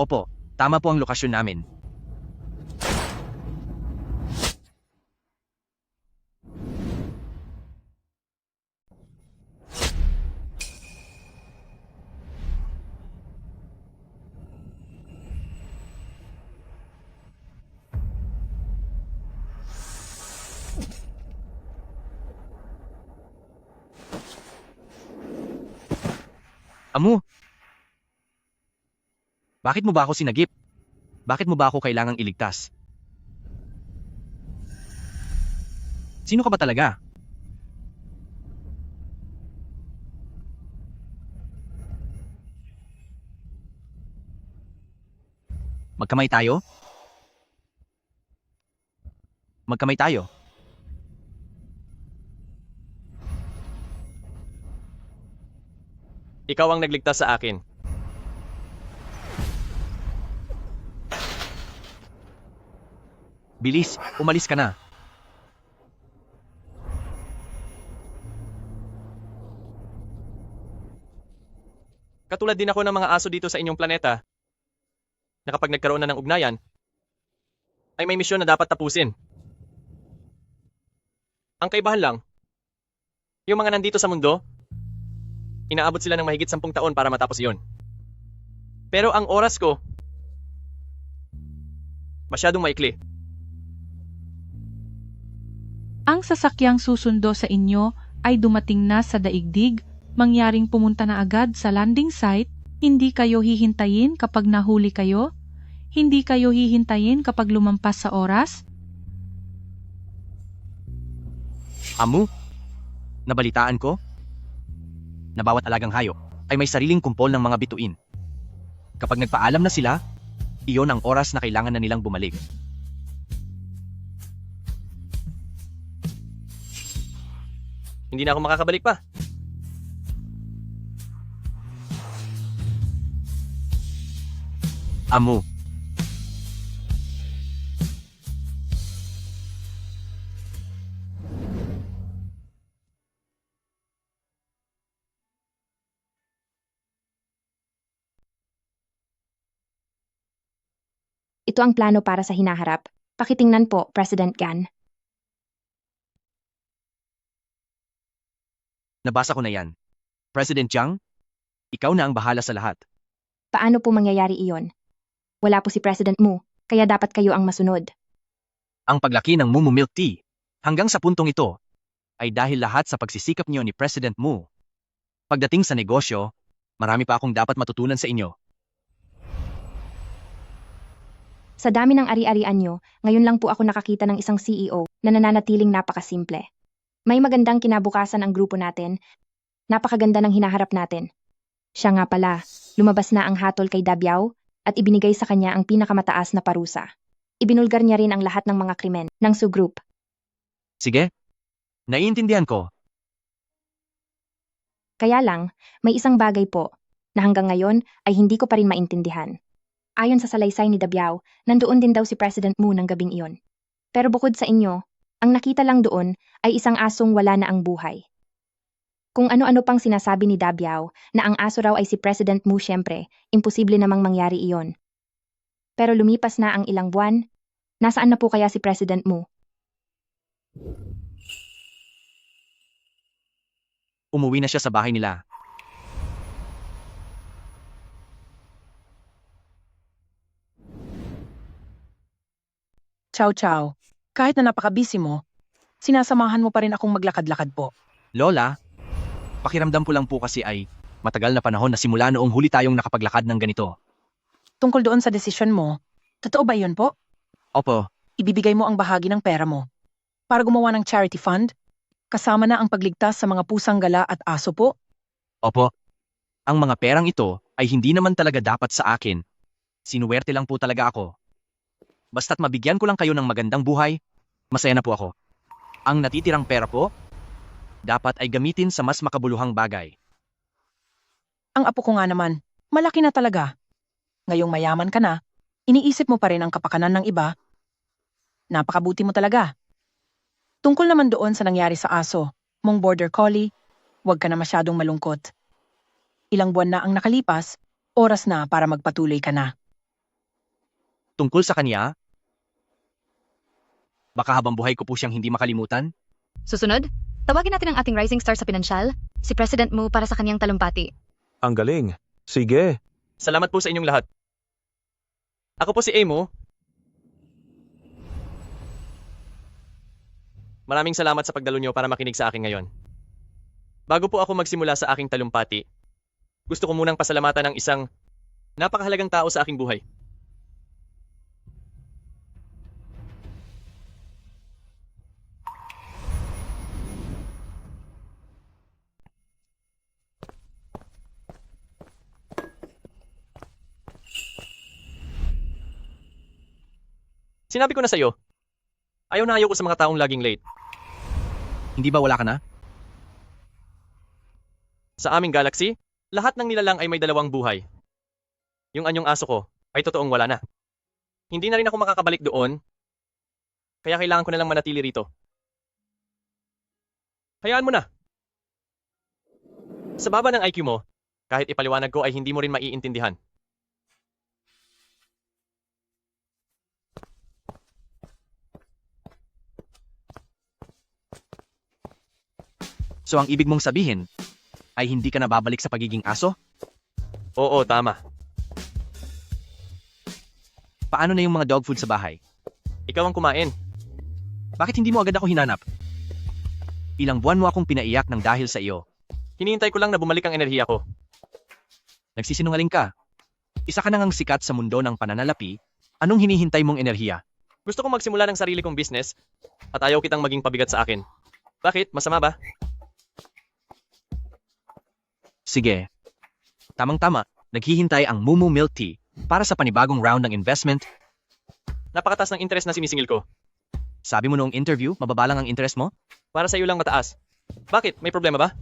Opo, tama po ang lokasyon namin. Amu, bakit mo ba ako sinagip? Bakit mo ba ako kailangang iligtas? Sino ka ba talaga? Magkamay tayo? Magkamay tayo. Ikaw ang nagligtas sa akin. Bilis, umalis ka na. Katulad din ako ng mga aso dito sa inyong planeta na kapag nagkaroon na ng ugnayan, ay may misyon na dapat tapusin. Ang kaibahan lang, yung mga nandito sa mundo, inaabot sila ng mahigit 10 taon para matapos yon. Pero ang oras ko, masyadong maikli. Ang sasakyang susundo sa inyo ay dumating na sa daigdig, mangyaring pumunta na agad sa landing site, hindi kayo hihintayin kapag nahuli kayo, hindi kayo hihintayin kapag lumampas sa oras. Amu, nabalitaan ko? na bawat alagang hayop ay may sariling kumpol ng mga bituin. Kapag nagpaalam na sila, iyon ang oras na kailangan na nilang bumalik. Hindi na ako makakabalik pa. Amu. Ito ang plano para sa hinaharap. Pakitingnan po, President Gan. Nabasa ko na yan. President Jiang, ikaw na ang bahala sa lahat. Paano po mangyayari iyon? Wala po si President Mu, kaya dapat kayo ang masunod. Ang paglaki ng Mumu Milk Tea, hanggang sa puntong ito, ay dahil lahat sa pagsisikap niyo ni President Mu. Pagdating sa negosyo, marami pa akong dapat matutunan sa inyo. Sa dami ng ari-arian nyo, ngayon lang po ako nakakita ng isang CEO na nananatiling napakasimple. May magandang kinabukasan ang grupo natin. Napakaganda ng hinaharap natin. Siya nga pala, lumabas na ang hatol kay Dabiao at ibinigay sa kanya ang pinakamataas na parusa. Ibinulgar niya rin ang lahat ng mga krimen ng Su Group. Sige, naiintindihan ko. Kaya lang, may isang bagay po na hanggang ngayon ay hindi ko pa rin maintindihan. Ayon sa salaysay ni Dabiao, nandoon din daw si President Mu ng gabing iyon. Pero bukod sa inyo, ang nakita lang doon ay isang asong wala na ang buhay. Kung ano-ano pang sinasabi ni Dabiao na ang aso raw ay si President Mu, syempre, imposible namang mangyari iyon. Pero lumipas na ang ilang buwan, nasaan na po kaya si President Mu? Umuwi na siya sa bahay nila. Chow. Kahit na napaka-busy mo, sinasamahan mo pa rin akong maglakad-lakad po. Lola, pakiramdam ko lang po kasi ay matagal na panahon na simula noong huli tayong nakapaglakad ng ganito. Tungkol doon sa desisyon mo, totoo ba yun po? Opo, Ibibigay mo ang bahagi ng pera mo para gumawa ng charity fund, kasama na ang pagligtas sa mga pusang gala at aso po? opo. Ang mga perang ito ay hindi naman talaga dapat sa akin. Sinuwerte lang po talaga ako. Basta't mabigyan ko lang kayo ng magandang buhay, masaya na po ako. Ang natitirang pera po, dapat ay gamitin sa mas makabuluhang bagay. Ang apo ko nga naman, malaki na talaga. Ngayong mayaman ka na, iniisip mo pa rin ang kapakanan ng iba. Napakabuti mo talaga. Tungkol naman doon sa nangyari sa aso, mong border collie, huwag ka na masyadong malungkot. Ilang buwan na ang nakalipas, oras na para magpatuloy ka na. Tungkol sa kanya, baka habang buhay ko po siyang hindi makalimutan. Susunod, tawagin natin ang ating rising star sa pinansyal, si President Mu para sa kanyang talumpati. Ang galing. Sige. Salamat po sa inyong lahat. Ako po si Amo. Maraming salamat sa pagdalo niyo para makinig sa akin ngayon. Bago po ako magsimula sa aking talumpati, gusto ko munang pasalamatan ng isang napakahalagang tao sa aking buhay. Sinabi ko na sa'yo, ayaw na ayaw ko sa mga taong laging late. Hindi ba wala ka na? Sa aming galaxy, lahat ng nilalang ay may dalawang buhay. Yung anyong aso ko ay totoong wala na. Hindi na rin ako makakabalik doon, kaya kailangan ko na lang manatili rito. Hayaan mo na. Sa baba ng IQ mo, kahit ipaliwanag ko ay hindi mo rin maiintindihan. So ang ibig mong sabihin ay hindi ka na babalik sa pagiging aso? Oo, tama. Paano na yung mga dog food sa bahay? Ikaw ang kumain. Bakit hindi mo agad ako hinanap? Ilang buwan mo akong pinaiyak ng dahil sa iyo. Hinihintay ko lang na bumalik ang enerhiya ko. Nagsisinungaling ka. Isa ka na ngang sikat sa mundo ng pananalapi, anong hinihintay mong enerhiya? Gusto kong magsimula ng sarili kong business at ayaw kitang maging pabigat sa akin. Bakit? Masama ba? Sige. Tamang-tama, naghihintay ang Mumu Milk Tea para sa panibagong round ng investment. Napakatas ng interest na sinisingil ko. Sabi mo noong interview, mababa lang ang interest mo? Para sa iyo lang mataas. Bakit? May problema ba?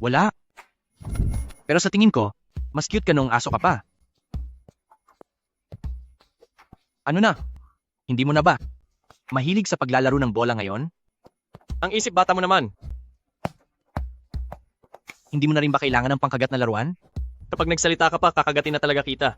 Wala. Pero sa tingin ko, mas cute ka noong aso ka pa. Ano na? Hindi mo na ba? Mahilig sa paglalaro ng bola ngayon? Ang isip bata mo naman. Hindi mo na rin ba kailangan ng pangkagat na laruan? Kapag nagsalita ka pa, kakagatin na talaga kita.